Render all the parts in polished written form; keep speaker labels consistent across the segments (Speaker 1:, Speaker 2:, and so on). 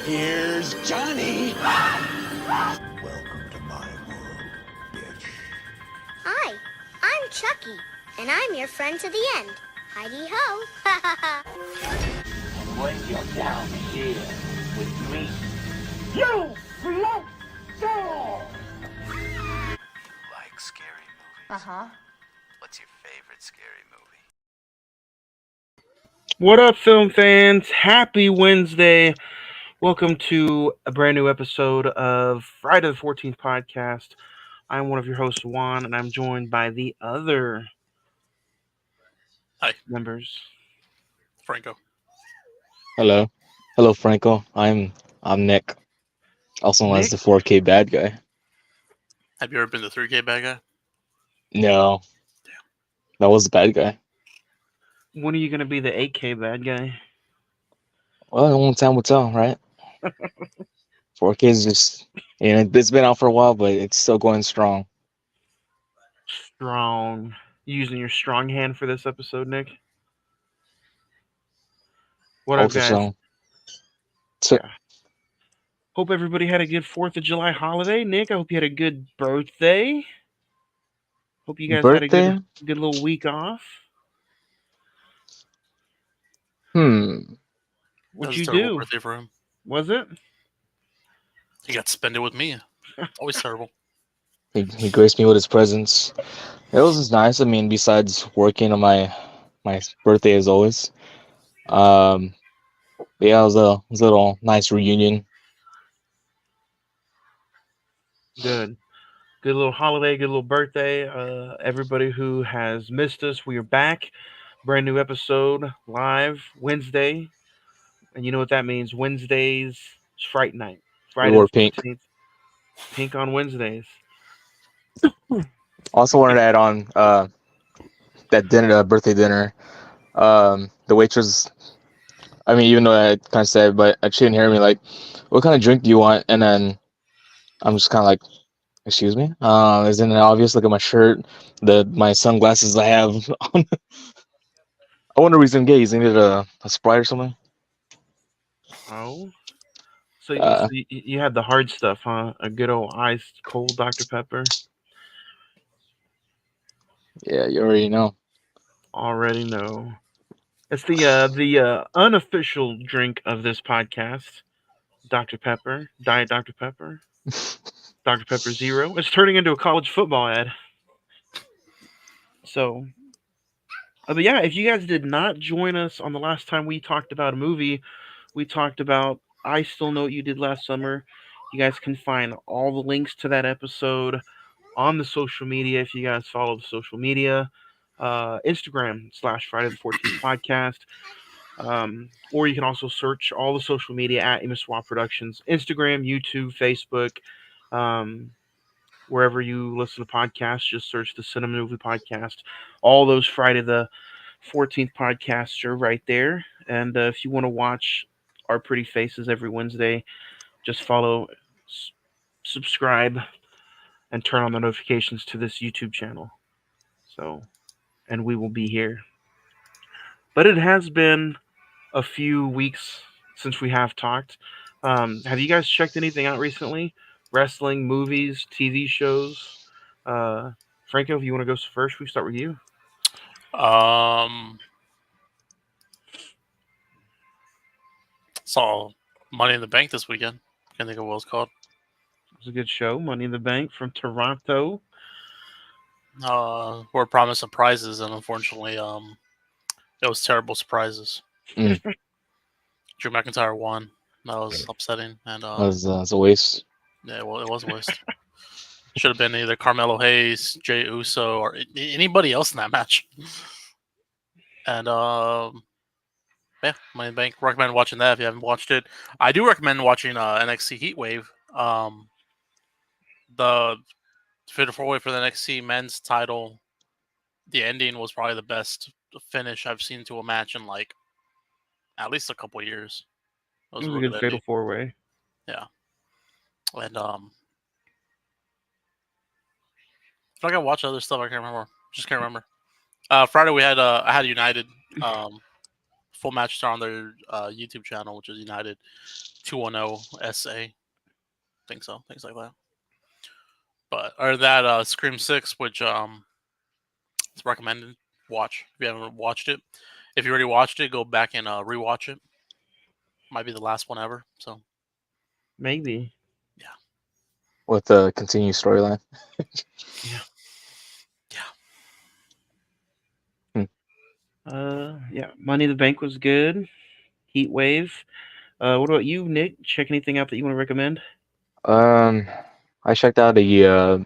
Speaker 1: Here's Johnny.
Speaker 2: Welcome to my world, bitch.
Speaker 3: Hi, I'm Chucky, and I'm your friend to the end. Heidi ho.
Speaker 1: And when you're down here with me, you float down.
Speaker 2: Like scary movies?
Speaker 3: Uh-huh.
Speaker 2: What's your favorite scary movie?
Speaker 4: What up, film fans? Happy Wednesday. Welcome to a brand new episode of Friday the 14th podcast. I'm one of your hosts, Juan, and I'm joined by the other
Speaker 5: Hi,
Speaker 4: members.
Speaker 5: Franco.
Speaker 6: Hello. Hello, Franco. I'm Nick, also known as
Speaker 4: Nick,
Speaker 6: the 4K bad guy.
Speaker 5: Have you ever been the 3K bad guy?
Speaker 6: No, that was the bad guy.
Speaker 4: when are you going to be the 8K bad guy?
Speaker 6: Well, only time will tell, right? 4K is just, it's been out for a while, but it's still going strong.
Speaker 4: Strong. You using your strong hand for this episode, Nick? What up,
Speaker 6: Ultra
Speaker 4: guys?
Speaker 6: strong. So,
Speaker 4: Yeah. Hope everybody had a good 4th of July holiday. Nick, I hope you had a good birthday. Hope you guys had a
Speaker 6: birthday?
Speaker 4: good little week off.
Speaker 6: Hmm.
Speaker 5: That
Speaker 4: What'd
Speaker 5: was
Speaker 4: you
Speaker 5: a terrible
Speaker 4: do?
Speaker 5: birthday for him.
Speaker 4: Was it?
Speaker 5: He got to spend it with me. Always terrible.
Speaker 6: He graced me with his presence. It was just nice. I mean, besides working on my birthday as always. Um, but yeah, it was a little nice reunion.
Speaker 4: Good. Good little holiday, good little birthday. Everybody who has missed us, we are back. Brand new episode live Wednesday. And you know what that means? Wednesdays is Fright Night.
Speaker 6: We
Speaker 4: Friday the
Speaker 6: wore pink.
Speaker 4: 14th. Pink on Wednesdays.
Speaker 6: Also wanted to add on that dinner, birthday dinner. The waitress. I mean, even though I kind of said, but she didn't hear me. Like, what kind of drink do you want? And then I'm just kind of like, excuse me. Isn't it obvious? Look at my shirt, my sunglasses I have on. I wonder if he's engaged. He needed a Sprite or something.
Speaker 4: Oh. So,
Speaker 6: Uh,
Speaker 4: you had the hard stuff, huh? A good old iced cold Dr. Pepper.
Speaker 6: yeah, you already know.
Speaker 4: Already know. It's the unofficial drink of this podcast. Dr. Pepper. Diet Dr. Pepper. Dr. Pepper Zero. It's turning into a college football ad. So, but yeah, if you guys did not join us on the last time we talked about a movie, we talked about I Still Know What You Did Last Summer. You guys can find all the links to that episode on the social media if you guys follow the social media. Instagram / Friday the 14th podcast. Or you can also search all the social media at Imaswap Productions, Instagram, YouTube, Facebook, um, wherever you listen to podcasts. Just search the Cinema Movie Podcast. All those Friday the 14th podcasts are right there. And if you want to watch our pretty faces every Wednesday, just follow, subscribe, and turn on the notifications to this YouTube channel. So, and we will be here. But it has been a few weeks since we have talked. Have you guys checked anything out recently? Wrestling, movies, TV shows? Uh, Franco, if you want to go first, we start with you.
Speaker 5: Saw Money in the Bank this weekend. Can't think of what it's called.
Speaker 4: It was a good show. Money in the Bank from Toronto.
Speaker 5: Were promised surprises, and unfortunately, it was terrible surprises.
Speaker 6: Mm,
Speaker 5: Drew McIntyre won. That was upsetting, and
Speaker 6: that's a waste.
Speaker 5: yeah, well, it was a waste. Should have been either Carmelo Hayes, Jey Uso, or anybody else in that match. And yeah, Money in the Bank. Recommend watching that if you haven't watched it. I do recommend watching NXT Heatwave. The Fatal 4-Way for the NXT men's title. The ending was probably the best finish I've seen to a match in like at least a couple of years. It was
Speaker 4: It
Speaker 5: a
Speaker 4: was a
Speaker 5: real
Speaker 4: good
Speaker 5: good
Speaker 4: Fatal
Speaker 5: ending.
Speaker 4: 4-Way.
Speaker 5: Yeah, and if I can watch other stuff, I can't remember. Just can't remember. Friday we had I had United full matches are on their YouTube channel, which is United 210 SA. Think so, things like that. But or that Scream 6, which it's recommended. Watch if you haven't watched it. If you already watched it, go back and rewatch it. Might be the last one ever. So
Speaker 4: Maybe.
Speaker 6: With the continued storyline.
Speaker 4: Yeah.
Speaker 6: Hmm.
Speaker 4: Yeah. Money in the Bank was good. Heat Wave. What about you, Nick? Check anything out that you want to recommend?
Speaker 6: Um, I checked out a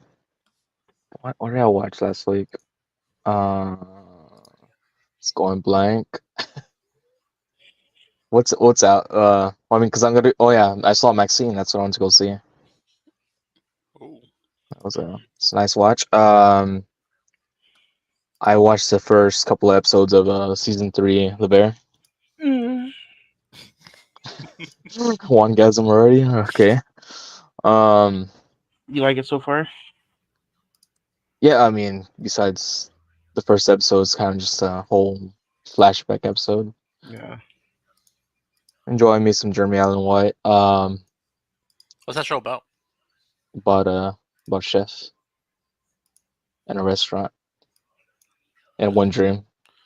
Speaker 6: what did I watch last week? Uh, it's going blank. What's out? I mean, cause I'm gonna. Oh yeah, I saw Maxine. That's what I want to go see.
Speaker 5: ooh,
Speaker 6: That was it's a nice watch. I watched the first couple of episodes of season 3, The Bear.
Speaker 4: Mm.
Speaker 6: One gasm already. Okay. Um,
Speaker 4: You like it so far?
Speaker 6: yeah. I mean, besides the first episode, it's kind of just a whole flashback episode.
Speaker 4: Yeah.
Speaker 6: Enjoying me some Jeremy Allen White.
Speaker 5: what's that show about?
Speaker 6: About chef and a restaurant and one dream.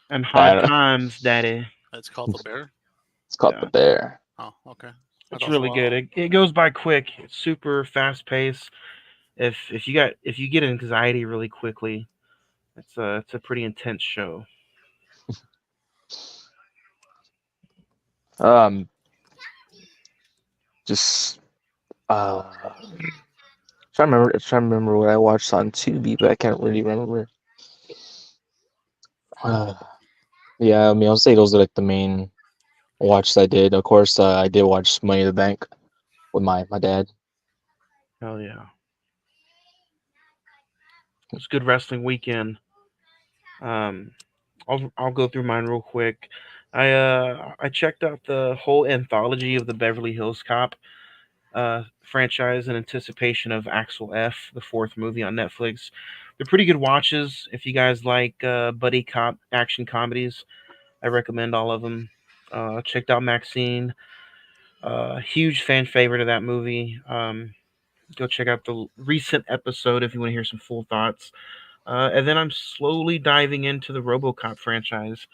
Speaker 4: And
Speaker 6: I
Speaker 4: Hard
Speaker 6: don't know.
Speaker 4: Times, Daddy.
Speaker 5: It's called The Bear.
Speaker 6: It's called
Speaker 4: Yeah.
Speaker 6: The Bear.
Speaker 5: Oh, okay.
Speaker 4: It's really good. It goes by quick. It's super fast paced. If you get anxiety really quickly, it's a pretty intense show.
Speaker 6: Um, just trying to remember what I watched on Tubi, but I can't really remember. Yeah, I mean, I'll say those are like the main watches I did. Of course, I did watch Money in the Bank with my dad.
Speaker 4: Hell yeah. It's a good wrestling weekend. Um, I'll go through mine real quick. I checked out the whole anthology of the Beverly Hills Cop franchise in anticipation of Axel F, the fourth movie on Netflix. They're pretty good watches if you guys like buddy cop action comedies. I recommend all of them. Checked out Maxine. Huge fan favorite of that movie. Go check out the recent episode if you want to hear some full thoughts. And then I'm slowly diving into the RoboCop franchise.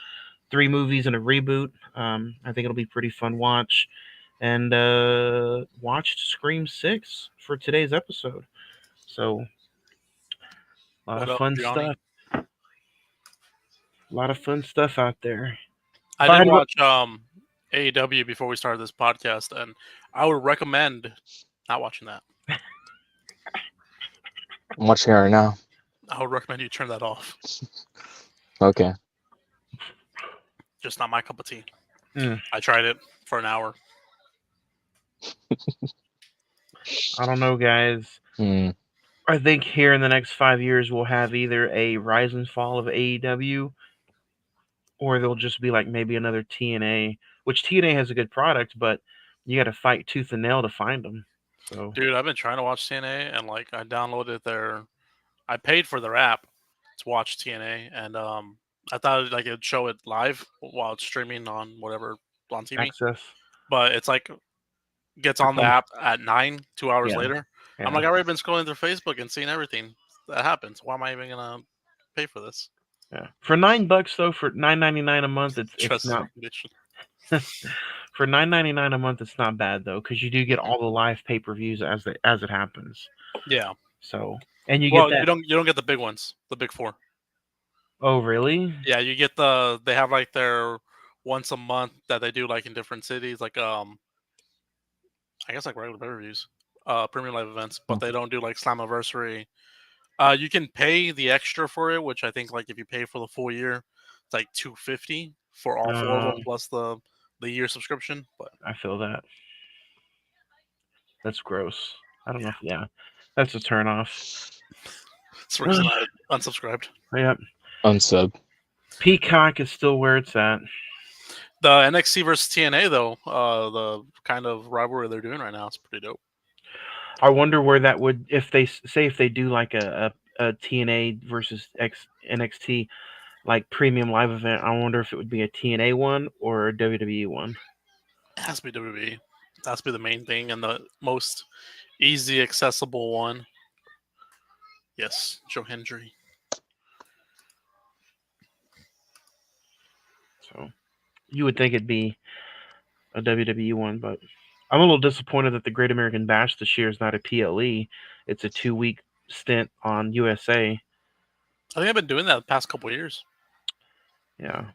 Speaker 4: 3 movies and a reboot. I think it'll be pretty fun watch. And watched Scream 6 for today's episode. So a lot
Speaker 5: What
Speaker 4: of
Speaker 5: up,
Speaker 4: fun
Speaker 5: Johnny?
Speaker 4: stuff. A lot of fun stuff out there.
Speaker 5: I
Speaker 4: If I
Speaker 5: did
Speaker 4: had to-
Speaker 5: watch AEW before we started this podcast, and I would recommend not watching that.
Speaker 6: I'm watching it right now.
Speaker 5: I would recommend you turn that off.
Speaker 6: Okay.
Speaker 5: Just not my cup of tea.
Speaker 4: Mm.
Speaker 5: I tried it for an hour.
Speaker 4: I don't know, guys.
Speaker 6: Hmm.
Speaker 4: I think here in the next 5 years we'll have either a rise and fall of AEW, or they'll just be like maybe another TNA. Which TNA has a good product, but you got to fight tooth and nail to find them. So
Speaker 5: Dude, I've been trying to watch TNA, and like I downloaded I paid for their app to watch TNA, and I thought like it'd show it live while it's streaming on whatever on TV,
Speaker 4: access.
Speaker 5: but it's like gets on the app at 9, 2 hours
Speaker 4: Yeah.
Speaker 5: later.
Speaker 4: Yeah.
Speaker 5: I'm like, I've already been scrolling through Facebook and seeing everything that happens. Why am I even gonna pay for this?
Speaker 4: Yeah. For $9 though, for $9.99 a month, it's
Speaker 5: Trust
Speaker 4: not.
Speaker 5: bitch.
Speaker 4: For $9.99 a month, it's not bad though, because you do get all the live pay-per-views as it happens.
Speaker 5: Yeah.
Speaker 4: So and you
Speaker 5: Well,
Speaker 4: get that.
Speaker 5: you don't get the big ones, the big 4.
Speaker 4: Oh really?
Speaker 5: Yeah, you get they have like their once a month that they do like in different cities, like I guess like regular pay-per-views, premium live events, but they don't do like Slammiversary. You can pay the extra for it, which I think like if you pay for the full year, it's like $250 for all 4 of them plus the year subscription. But
Speaker 4: I feel that. That's gross. I don't know. Yeah, that's a turn off.
Speaker 5: that's the reason I unsubscribed.
Speaker 4: Yep.
Speaker 6: Unsub.
Speaker 4: Peacock is still where it's at.
Speaker 5: The NXT versus TNA though, the kind of rivalry they're doing right now, is pretty dope.
Speaker 4: I wonder where that would, if they do like a TNA versus NXT. like premium live event, I wonder if it would be a TNA one or a WWE one.
Speaker 5: It has to be WWE. It has to be the main thing and the most easy accessible one. Yes, Joe Hendry.
Speaker 4: So you would think it'd be a WWE one, but I'm a little disappointed that the Great American Bash this year is not a PLE. It's a 2 week stint on USA.
Speaker 5: I think I've been doing that the past couple years.
Speaker 4: Yeah,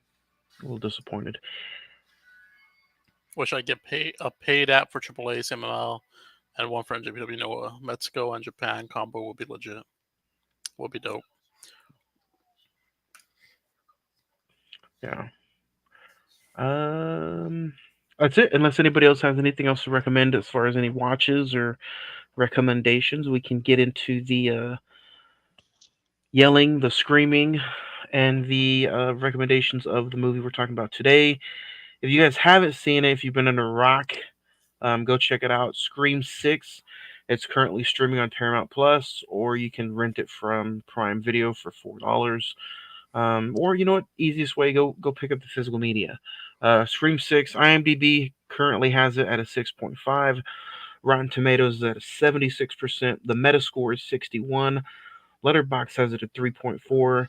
Speaker 4: a little disappointed.
Speaker 5: Wish I get a paid app for AAA CMLL and one for NJPW Noah. Mexico and Japan combo would be legit. Would be dope.
Speaker 4: Yeah. That's it. Unless anybody else has anything else to recommend as far as any watches or recommendations, we can get into the yelling, the screaming, and the recommendations of the movie we're talking about today. If you guys haven't seen it, if you've been under a rock, go check it out. Scream 6. It's currently streaming on Paramount Plus, or you can rent it from Prime Video for $4. Or you know what? Easiest way, go pick up the physical media. Scream 6, IMDb currently has it at a 6.5. Rotten Tomatoes is at a 76%. The Metascore is 61. Letterboxd has it at 3.4.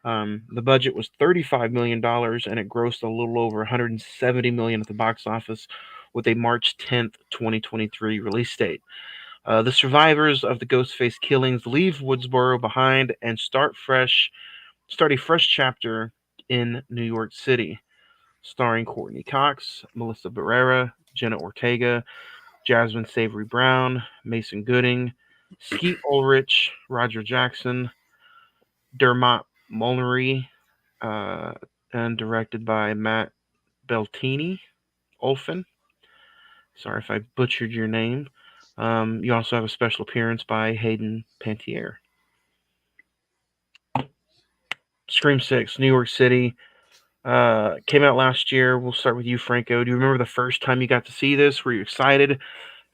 Speaker 4: The budget was $35 million and it grossed a little over $170 million at the box office with a March 10th, 2023 release date. The survivors of the Ghostface killings leave Woodsboro behind and start a fresh chapter in New York City, starring Courtney Cox, Melissa Barrera, Jenna Ortega, Jasmine Savory Brown, Mason Gooding, Skeet Ulrich, Roger Jackson, Dermot Mulnery, uh, and directed by Matt Beltini Olfen. Sorry if I butchered your name. You also have a special appearance by Hayden Pantier. Scream 6, New York City. Came out last year. We'll start with you, Franco. Do you remember the first time you got to see this? Were you excited?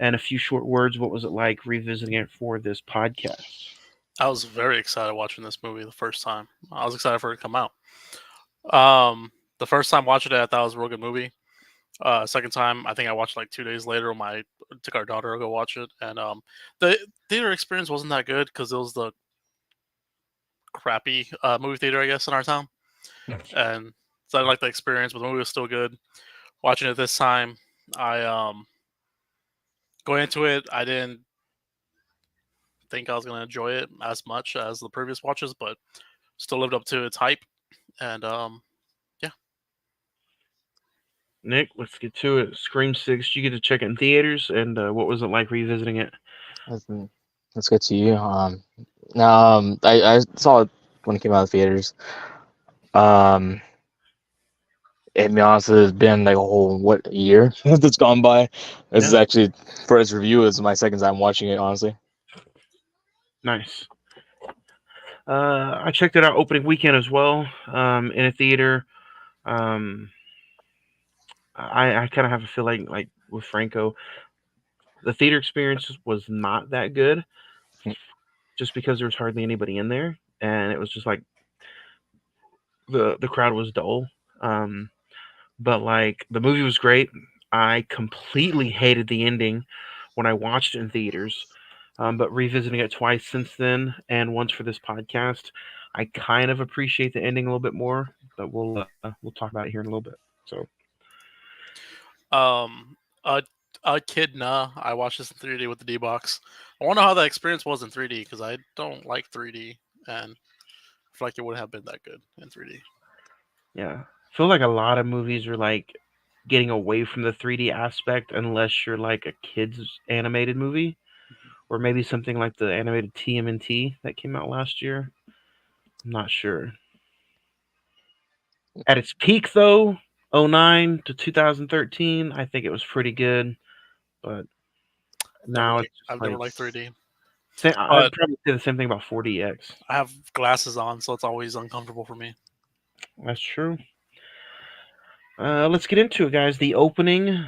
Speaker 4: And a few short words, what was it like revisiting it for this podcast?
Speaker 5: I was very excited watching this movie the first time. I was excited for it to come out. The first time watching it, I thought it was a real good movie. Second time, I think I watched like 2 days later when I took our daughter to go watch it. And the theater experience wasn't that good because it was the crappy movie theater, I guess, in our town. And so I didn't like the experience, but the movie was still good. Watching it this time, I going into it, I didn't think I was going to enjoy it as much as the previous watches, but still lived up to its hype. And yeah.
Speaker 4: Nick, let's get to it. Scream 6, you get to check it in theaters, and what was it like revisiting it?
Speaker 6: That's good to you. I saw it when it came out of theaters. To be honest, it's been like a whole year that's gone by. This is actually, for its review, it's my second time watching it, honestly.
Speaker 4: Nice. I checked it out opening weekend as well, in a theater. I kind of have a feeling like with Franco, the theater experience was not that good, just because there was hardly anybody in there, and it was just like the crowd was dull. But like the movie was great. I completely hated the ending when I watched it in theaters. But revisiting it twice since then, and once for this podcast, I kind of appreciate the ending a little bit more. But we'll talk about it here in a little bit. So,
Speaker 5: A kid, nah. I watched this in 3D with the D box. I wonder how that experience was in 3D because I don't like 3D, and I feel like it wouldn't have been that good in 3D.
Speaker 4: yeah, I feel like a lot of movies are like getting away from the 3D aspect unless you're like a kids animated movie, or maybe something like the animated TMNT that came out last year. I'm not sure. At its peak, though, 09 to 2013, I think it was pretty good. But now it's just
Speaker 5: I've
Speaker 4: like
Speaker 5: never liked 3D.
Speaker 4: I'd probably say the same thing about 4DX.
Speaker 5: I have glasses on, so it's always uncomfortable for me.
Speaker 4: That's true. Let's get into it, guys. The opening.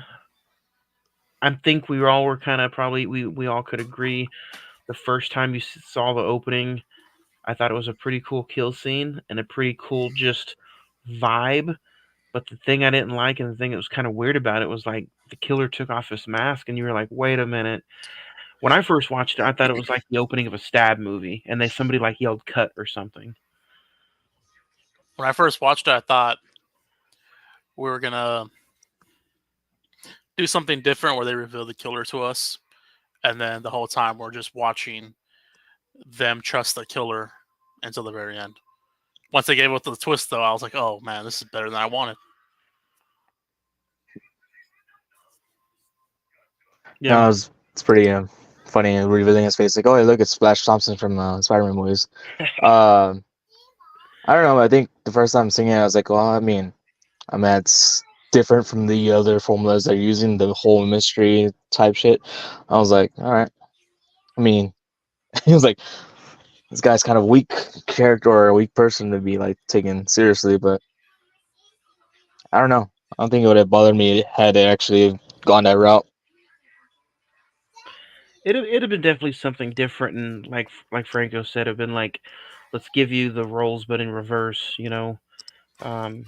Speaker 4: I think we all were kind of probably we all could agree. The first time you saw the opening, I thought it was a pretty cool kill scene and a pretty cool just vibe. But the thing I didn't like and the thing that was kind of weird about it was like the killer took off his mask and you were like, wait a minute. When I first watched it, I thought it was like the opening of a stab movie and then somebody like yelled cut or something.
Speaker 5: When I first watched it, I thought we were gonna do something different where they reveal the killer to us, and then the whole time we're just watching them trust the killer until the very end. Once they gave up the twist, though, I was like, "Oh man, this is better than I wanted."
Speaker 4: Yeah.
Speaker 6: No, it's pretty funny revealing his face. Like, oh, hey, look, it's Flash Thompson from Spider-Man movies. Um, I don't know. I think the first time seeing it, I was like, well, I mean, it's different from the other formulas they're using, the whole mystery type shit. I was like, all right. I mean, he was like, this guy's kind of weak character or a weak person to be like taken seriously, but I don't know. I don't think it would have bothered me had it actually gone that route.
Speaker 4: It'd have been definitely something different, and like Franco said, it'd been like, let's give you the roles but in reverse. Um,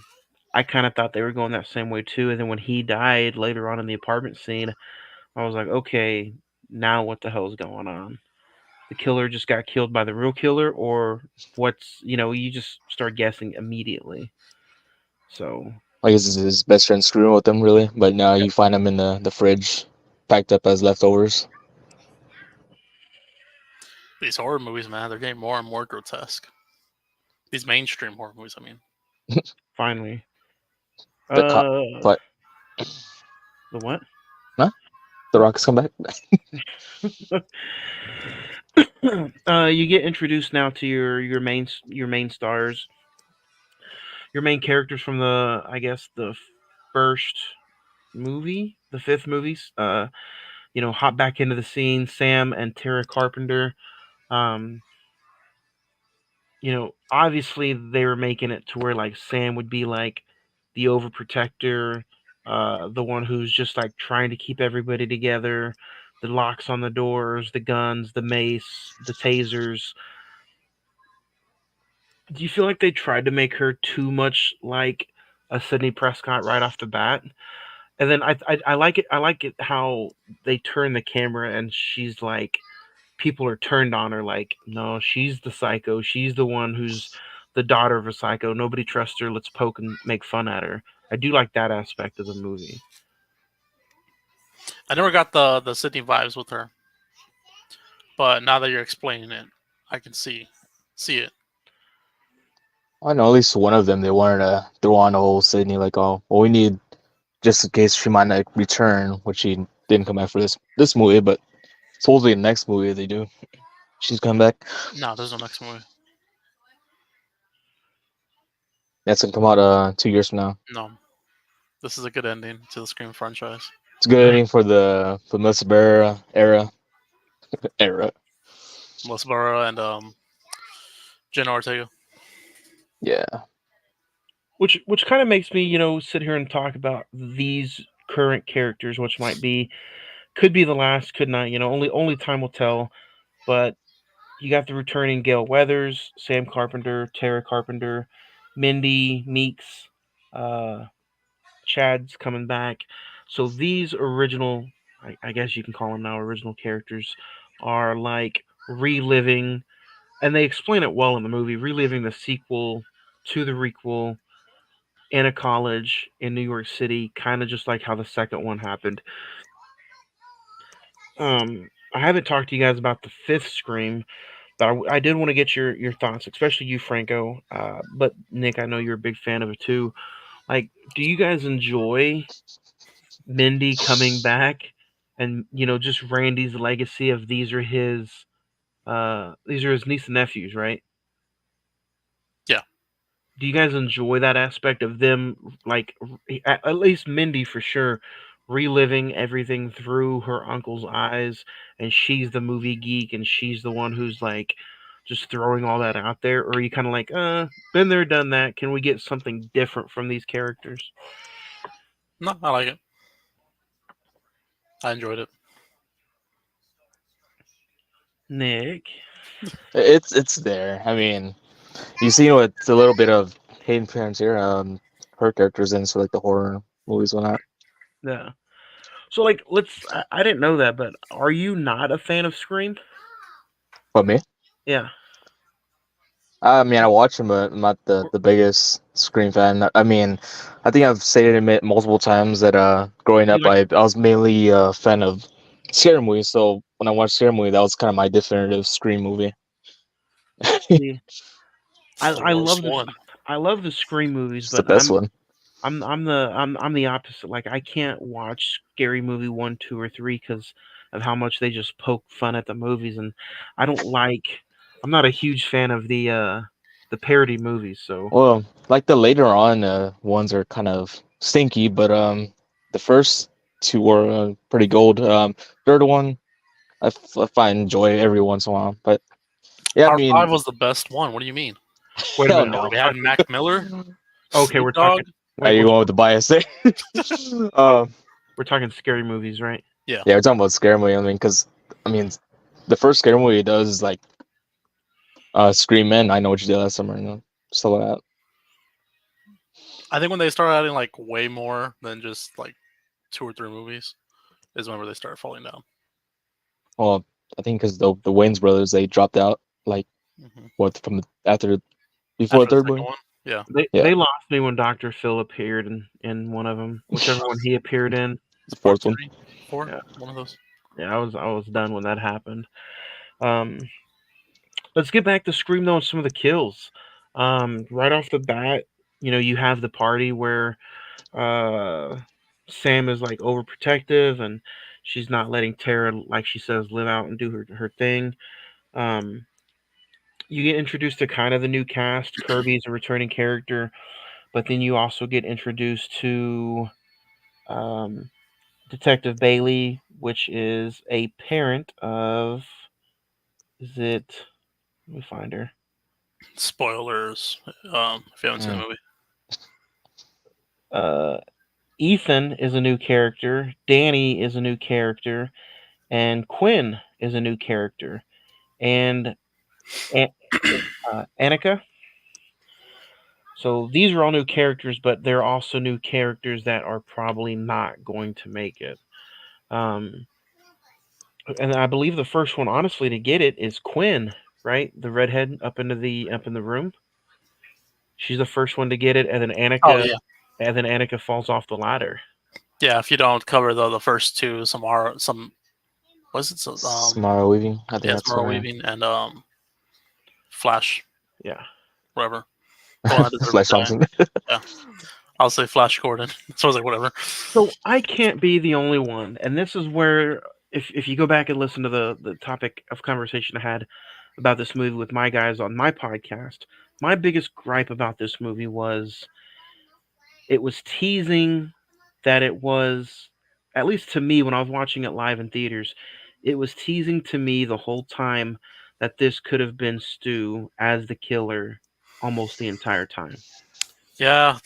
Speaker 4: I kind of thought they were going that same way too. And then when he died later on in the apartment scene, I was like, okay, now what the hell's going on? The killer just got killed by the real killer, or what's you just start guessing immediately. So
Speaker 6: Like his best friend screwing with him, really. But now
Speaker 4: yeah,
Speaker 6: you find him in the fridge, packed up as leftovers.
Speaker 5: These horror movies, man, they're getting more and more grotesque. These mainstream horror movies, I mean.
Speaker 4: finally,
Speaker 6: The cop,
Speaker 4: uh,
Speaker 6: but
Speaker 4: the what?
Speaker 6: huh? The Rock's come back.
Speaker 4: You get introduced now to your main stars, your main characters from the I guess the first movie, the fifth movies. Hop back into the scene. Sam and Tara Carpenter. Um, obviously they were making it to where like Sam would be like the overprotector, the one who's just like trying to keep everybody together. The locks on the doors, the guns, the mace, the tasers. Do you feel like they tried to make her too much like a Sidney Prescott right off the bat? And then I like it. I like it how they turn the camera and she's like people are turned on her like, no, she's the psycho. She's the one who's the daughter of a psycho. Nobody trusts her. Let's poke and make fun at her. I do like that aspect of the movie.
Speaker 5: I never got the Sydney vibes with her, but now that you're explaining it, I can see it.
Speaker 6: I know at least one of them they wanted to throw on the whole Sydney, like, oh, well, we need just in case she might not return, which she didn't come back for this movie, but supposedly the next movie they do, she's come back.
Speaker 5: No, there's no next movie.
Speaker 6: That's gonna come out 2 years from now.
Speaker 5: No, this is a good ending to the Scream franchise.
Speaker 6: It's a good ending for Melissa Barrera era.
Speaker 5: Melissa Barrera and Jenna Ortega.
Speaker 6: Yeah,
Speaker 4: Which kind of makes me, sit here and talk about these current characters, which could be the last, could not, only time will tell. But you got the returning Gail Weathers, Sam Carpenter, Tara Carpenter, Mindy Meeks, uh, Chad's coming back. So these original, I guess you can call them now original characters, are like reliving, and they explain it well in the movie, reliving the sequel to the requel in a college in New York City, kind of just like how the second one happened. I haven't talked to you guys about the fifth Scream, but I did want to get your thoughts, especially you, Franco. But Nick, I know you're a big fan of it too. Like, do you guys enjoy Mindy coming back, and just Randy's legacy of these are his niece and nephews, right?
Speaker 5: Yeah.
Speaker 4: Do you guys enjoy that aspect of them, like at least Mindy for sure, reliving everything through her uncle's eyes, and she's the movie geek, and she's the one who's like just throwing all that out there, or are you kind of like, been there, done that? Can we get something different from these characters?
Speaker 5: No, I like it. I enjoyed it.
Speaker 4: Nick.
Speaker 6: It's there. I mean, you see what a little bit of Hayden Panettiere, her characters in, so like the horror movies and whatnot.
Speaker 4: Yeah. So like, I didn't know that, but are you not a fan of Scream?
Speaker 6: But me,
Speaker 4: Yeah.
Speaker 6: I mean, I watch them, but I'm not the biggest Scream fan. I mean, I think I've stated it multiple times that growing
Speaker 4: You
Speaker 6: up,
Speaker 4: like
Speaker 6: I was mainly a fan of scary movies. So when I watched scary movie, that was kind of my definitive Scream movie.
Speaker 4: the
Speaker 5: It's the
Speaker 4: I
Speaker 5: worst
Speaker 4: love this.
Speaker 5: one.
Speaker 4: I love the Scream movies,
Speaker 6: It's the
Speaker 4: but
Speaker 6: best one.
Speaker 4: I'm the opposite. Like I can't watch Scary Movie 1, 2, or 3 because of how much they just poke fun at the movies, and I don't like. I'm not a huge fan of the parody movies. So
Speaker 6: Well, like the later on ones are kind of stinky, but the first two were pretty gold. Third one, I find enjoy every once in a while, but yeah, I
Speaker 5: Part
Speaker 6: mean,
Speaker 5: 5 was the best one. What do you mean?
Speaker 4: wait a
Speaker 6: hell
Speaker 4: minute. Are
Speaker 6: no.
Speaker 4: we
Speaker 5: We had
Speaker 4: talking?
Speaker 5: Mac Miller,
Speaker 4: Okay,
Speaker 5: Snoop
Speaker 4: we're
Speaker 5: Dogg.
Speaker 4: talking.
Speaker 6: Now
Speaker 4: Wait,
Speaker 6: you going with the bias there? um,
Speaker 4: we're talking scary movies, right?
Speaker 5: Yeah.
Speaker 6: yeah, we're talking about scary movie. I mean, because I mean, the first scary movie it does is like Scream In, I Know What You Did Last Summer, stuff like that.
Speaker 5: I think when they started adding like way more than just like 2 or 3 movies is whenever they started falling down.
Speaker 6: Well, I think because the Wayans brothers they dropped out like
Speaker 5: Mm-hmm.
Speaker 6: what from after before
Speaker 5: After
Speaker 6: the
Speaker 5: the
Speaker 6: third
Speaker 5: second
Speaker 6: movie.
Speaker 5: one, yeah,
Speaker 6: Yeah,
Speaker 4: They lost me when Dr. Phil appeared in one of them, whichever one he appeared in.
Speaker 5: it's
Speaker 6: the
Speaker 5: part
Speaker 6: fourth one.
Speaker 5: 3, 4,
Speaker 4: Yeah,
Speaker 5: one of those.
Speaker 4: yeah, I was done when that happened. Um, let's get back to Scream though and some of the kills. Right off the bat, you have the party where uh, Sam is like overprotective and she's not letting Tara, like she says, live out and do her thing. Um, you get introduced to kind of the new cast. Kirby's a returning character, but then you also get introduced to um, Detective Bailey, which is a parent of. Is it? Let me find her.
Speaker 5: Spoilers. If you haven't seen the
Speaker 6: Mm.
Speaker 5: movie,
Speaker 4: Uh, Ethan is a new character. Danny is a new character, and Quinn is a new character, and An- Annika. So these are all new characters, but they're also new characters that are probably not going to make it. Um, and I believe the first one, honestly, to get it is Quinn, right? The redhead up in the room. She's the first one to get it,
Speaker 5: oh yeah,
Speaker 4: And then Annika falls off the ladder.
Speaker 5: yeah. If you don't cover the first two, some was it
Speaker 6: Samara Weaving, I think
Speaker 5: yeah,
Speaker 6: that's
Speaker 5: Smurl
Speaker 6: her name.
Speaker 5: Weaving and Flash,
Speaker 4: Yeah.
Speaker 5: whatever. The one that deserves
Speaker 6: Flesh
Speaker 5: to die.
Speaker 6: Thompson.
Speaker 5: Yeah, I'll say Flash Gordon. So I was like, whatever.
Speaker 4: So I can't be the only one, and this is where if you go back and listen to the topic of conversation I had about this movie with my guys on my podcast, my biggest gripe about this movie was it was teasing that it was, at least to me when I was watching it live in theaters, it was teasing to me the whole time that this could have been Stu as the killer almost the entire time.
Speaker 5: Yeah,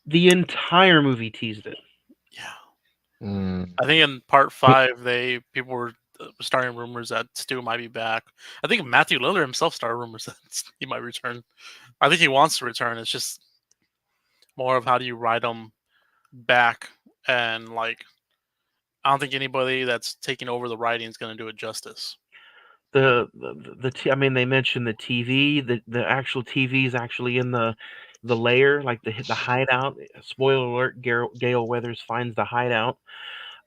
Speaker 4: The entire movie teased it.
Speaker 5: yeah.
Speaker 6: Mm.
Speaker 5: I think in part 5, people were starting rumors that Stu might be back. I think Matthew Lillard himself started rumors that he might return. I think he wants to return. It's just more of how do you write him back, and like I don't think anybody that's taking over the writing is going to do it justice.
Speaker 4: I mean, they mentioned the TV. The actual TV is actually in the lair, like the hideout. Spoiler alert: Gale Weathers finds the hideout.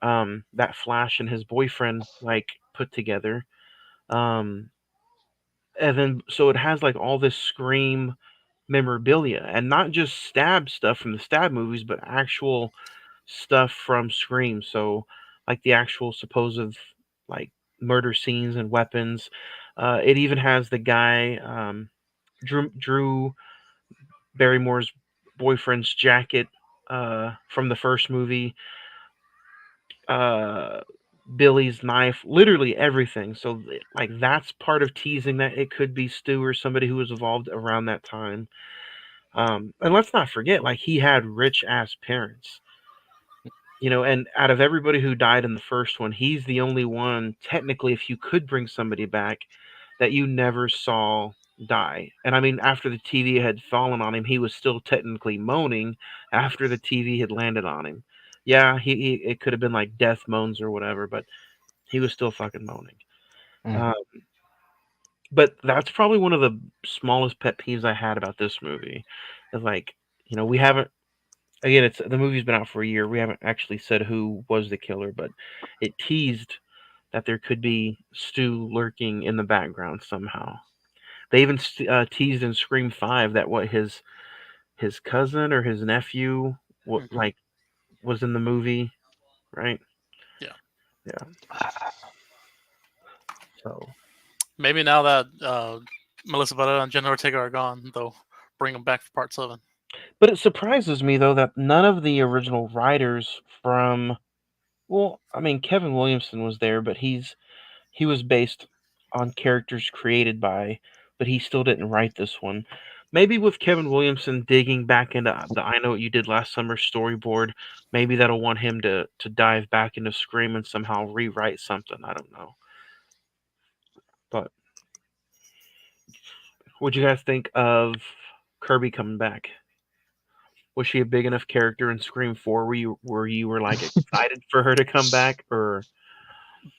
Speaker 4: That Flash and his boyfriend like put together. Um, and then so it has like all this Scream memorabilia, and not just stab stuff from the stab movies, but actual stuff from Scream. So like the actual supposed like murder scenes and weapons. It even has the guy Drew Barrymore's boyfriend's jacket from the first movie. Uh, Billy's knife, literally everything. So like that's part of teasing that it could be Stu or somebody who was involved around that time. And let's not forget, like he had rich ass parents. And out of everybody who died in the first one, he's the only one, technically, if you could bring somebody back, that you never saw die. And I mean, after the TV had fallen on him, he was still technically moaning after the TV had landed on him. Yeah, he it could have been like death moans or whatever, but he was still fucking moaning.
Speaker 6: Mm.
Speaker 4: Uh, but that's probably one of the smallest pet peeves I had about this movie. Is like, we haven't, again, it's the movie's been out for a year. We haven't actually said who was the killer, but it teased that there could be Stu lurking in the background somehow. They even teased in Scream 5 that what his cousin or his nephew
Speaker 5: Hmm.
Speaker 4: like was in the movie, right?
Speaker 5: Yeah.
Speaker 4: Yeah. So,
Speaker 5: Maybe now that Melissa Barrera and Jenna Ortega are gone, they'll bring them back for part 7.
Speaker 4: but it surprises me though that none of the original writers from, well, I mean, Kevin Williamson was there, but he was based on characters created by, but he still didn't write this one. Maybe with Kevin Williamson digging back into the I Know What You Did Last Summer storyboard, maybe that'll want him to dive back into Scream and somehow rewrite something. I don't know. But what'd you guys think of Kirby coming back? Was she a big enough character in Scream 4 where you were like excited for her to come back, or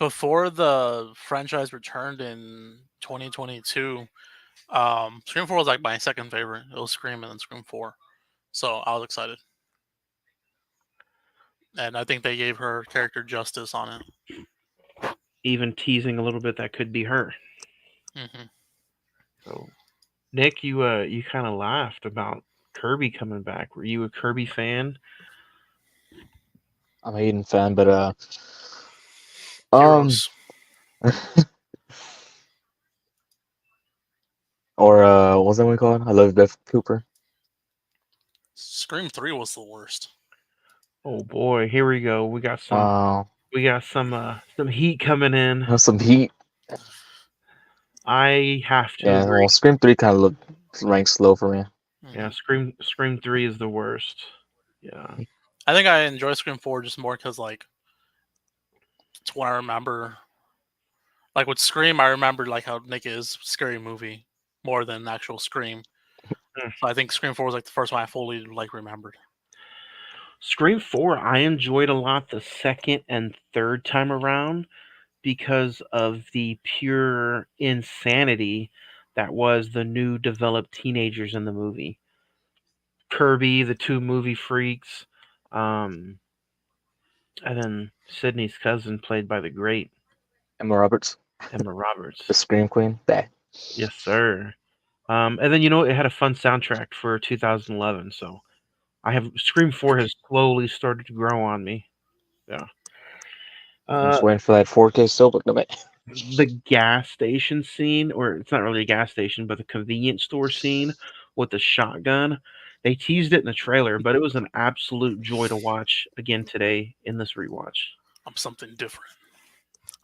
Speaker 5: Before the franchise returned in 2022, Scream 4 was like my second favorite. It was Scream and then Scream 4. So I was excited. And I think they gave her character justice on it.
Speaker 4: even teasing a little bit that could be her?
Speaker 5: Hmm.
Speaker 4: So Nick, you kind of laughed about Kirby coming back. Were you a Kirby fan?
Speaker 6: I'm a Hayden fan, but um,
Speaker 5: Heroes.
Speaker 6: or what's that one called? I love Beth Cooper.
Speaker 5: Scream 3 was the worst.
Speaker 4: Oh boy, here we go. We got some
Speaker 6: Uh,
Speaker 4: some heat coming in.
Speaker 6: have some heat.
Speaker 4: I have to
Speaker 6: Yeah,
Speaker 4: agree.
Speaker 6: well, Scream 3 kind of ranks low for me.
Speaker 4: Yeah,
Speaker 5: Hmm.
Speaker 4: Scream 3 is the worst. Yeah.
Speaker 5: I think I enjoy Scream 4 just more because, like, it's what I remember. Like, with Scream, I remember, like, how Nick is scary movie more than actual Scream.
Speaker 4: Hmm.
Speaker 5: So I think Scream 4 was, like, the first one I fully, like, remembered.
Speaker 4: Scream 4 I enjoyed a lot the second and third time around because of the pure insanity that was the new developed teenagers in the movie. Kirby, the two movie freaks, um, and then Sydney's cousin, played by the great
Speaker 6: Emma Roberts,
Speaker 4: Emma
Speaker 6: the
Speaker 4: Roberts.
Speaker 6: Scream Queen. That
Speaker 4: Yes, sir. And then it had a fun soundtrack for 2011. So I have Scream 4 has slowly started to grow on me. Yeah.
Speaker 6: I'm just
Speaker 4: Uh,
Speaker 6: waiting for that 4K still, but no man.
Speaker 4: the gas station scene, or it's not really a gas station, but the convenience store scene with the shotgun. They teased it in the trailer, but it was an absolute joy to watch again today in this rewatch.
Speaker 5: I'm something different.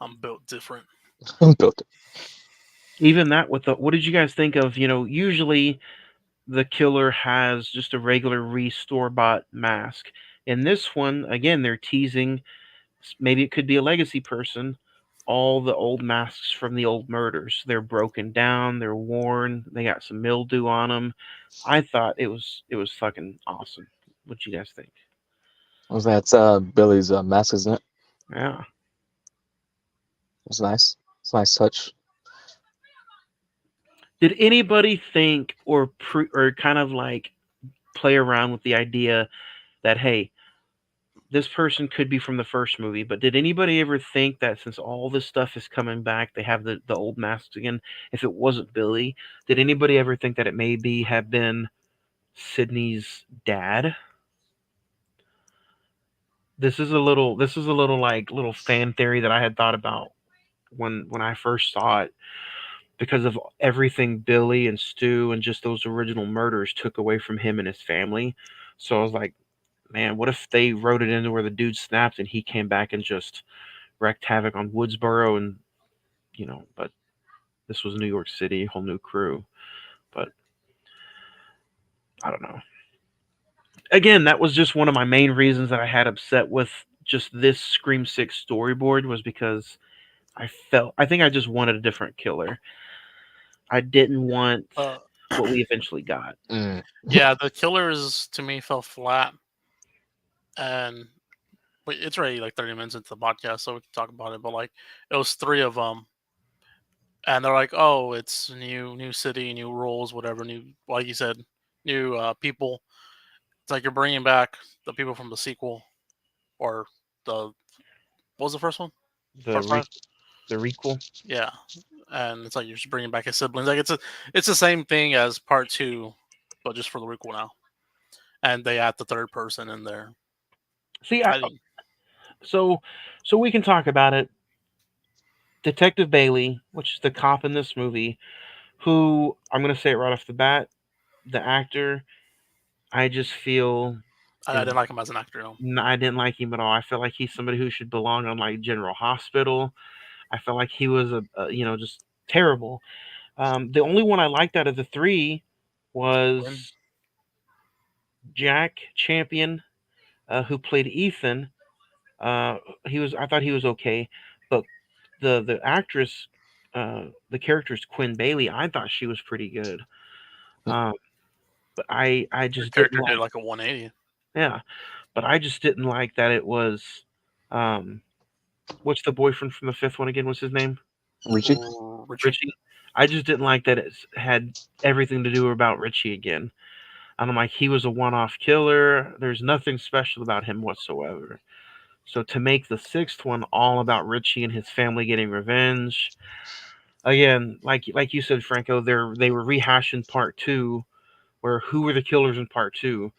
Speaker 5: I'm built different.
Speaker 6: Built it.
Speaker 4: Even that with the, what did you guys think of? Usually the killer has just a regular restore bought mask. In this one, again, they're teasing maybe it could be a legacy person. All the old masks from the old murders. They're broken down, they're worn, they got some mildew on them. I thought it was fucking awesome. What you guys think?
Speaker 6: Was that Billy's mask, isn't it?
Speaker 4: Yeah.
Speaker 6: It was nice. It's a nice touch.
Speaker 4: Did anybody think or kind of like play around with the idea that, hey, this person could be from the first movie, but did anybody ever think that since all this stuff is coming back, they have the old masks again? If it wasn't Billy, did anybody ever think that it maybe have been Sydney's dad? This is a little like little fan theory that I had thought about when I first saw it because of everything Billy and Stu and just those original murders took away from him and his family. So I was like, man, what if they wrote it into where the dude snapped and he came back and just wreaked havoc on Woodsboro and but this was New York City, whole new crew. But I don't know. Again, that was just one of my main reasons that I had upset with just this Scream 6 storyboard was because I think I just wanted a different killer. I didn't want
Speaker 5: Uh,
Speaker 4: what we eventually got.
Speaker 6: Mm.
Speaker 5: yeah, the killers to me fell flat, and it's already like 30 minutes into the podcast, so we can talk about it. But like, it was three of them, and they're like, "Oh, it's new city, new rules, whatever, new like you said, new people." It's like you're bringing back the people from the sequel or the what was the first one?
Speaker 4: The
Speaker 5: Part five.
Speaker 4: the requel.
Speaker 5: Yeah, and it's like you're just bringing back his siblings. Like it's the same thing as part two, but just for the requel now. And they add the third person in there.
Speaker 4: See,
Speaker 5: I think
Speaker 4: so so we can talk about it. Detective Bailey, which is the cop in this movie, who I'm gonna say it right off the bat, the actor, I just feel
Speaker 5: I
Speaker 4: is
Speaker 5: didn't like him as an actor. No.
Speaker 4: I didn't like him at all. I feel like he's somebody who should belong on like General Hospital. I felt like he was just terrible. The only one I liked out of the three
Speaker 5: Quinn.
Speaker 4: was Jack Champion, who played Ethan. Uh, I thought he was okay, but the actress, the character is Quinn Bailey. I thought she was pretty good. Um, but I
Speaker 5: Her
Speaker 4: just didn't
Speaker 5: character did
Speaker 4: like,
Speaker 5: like a 180.
Speaker 4: yeah, but I just didn't like that it was, um, what's the boyfriend from the fifth one again? What's his name?
Speaker 6: Richie?
Speaker 5: Richie.
Speaker 4: Richie. I just didn't like that it had everything to do about Richie again. And I'm like, he was a one-off killer. There's nothing special about him whatsoever. So to make the sixth one all about Richie and his family getting revenge, again, like you said, Franco, they were rehashing part two, where who were the killers in part two?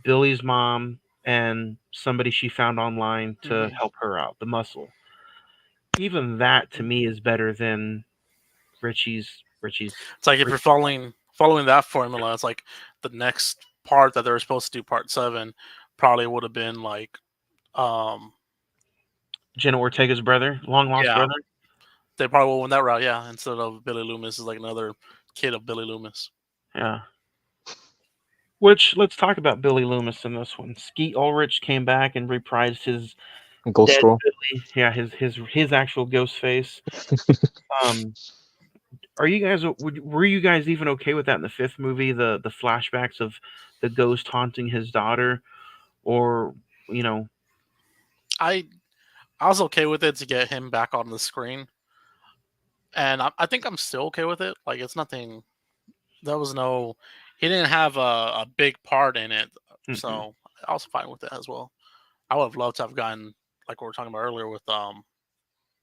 Speaker 4: Billy's mom and somebody she found online to
Speaker 5: Mm-hmm.
Speaker 4: help her out, the muscle. Even that to me is better than Richie's.
Speaker 5: It's like if you're following that formula, it's like the next part that they were supposed to do, part seven, probably would have been like, um,
Speaker 4: Jenna Ortega's brother, long lost
Speaker 5: yeah,
Speaker 4: brother.
Speaker 5: they probably would have went that route, yeah. Instead of Billy Loomis is like another kid of Billy Loomis.
Speaker 4: Yeah. Which let's talk about Billy Loomis in this one. Skeet Ulrich came back and reprised his
Speaker 6: Ghost
Speaker 4: dead
Speaker 6: Roll.
Speaker 4: Billy. Yeah, his actual ghost face. Um, are you guys were you guys even okay with that in the fifth movie? The flashbacks of the ghost haunting his daughter, or you know,
Speaker 5: I I was okay with it to get him back on the screen, and I think I'm still okay with it. Like it's nothing. There was no. He didn't have a big part in it,
Speaker 4: mm-mm.
Speaker 5: so I was fine with it as well. I would have loved to have gotten like we were talking about earlier with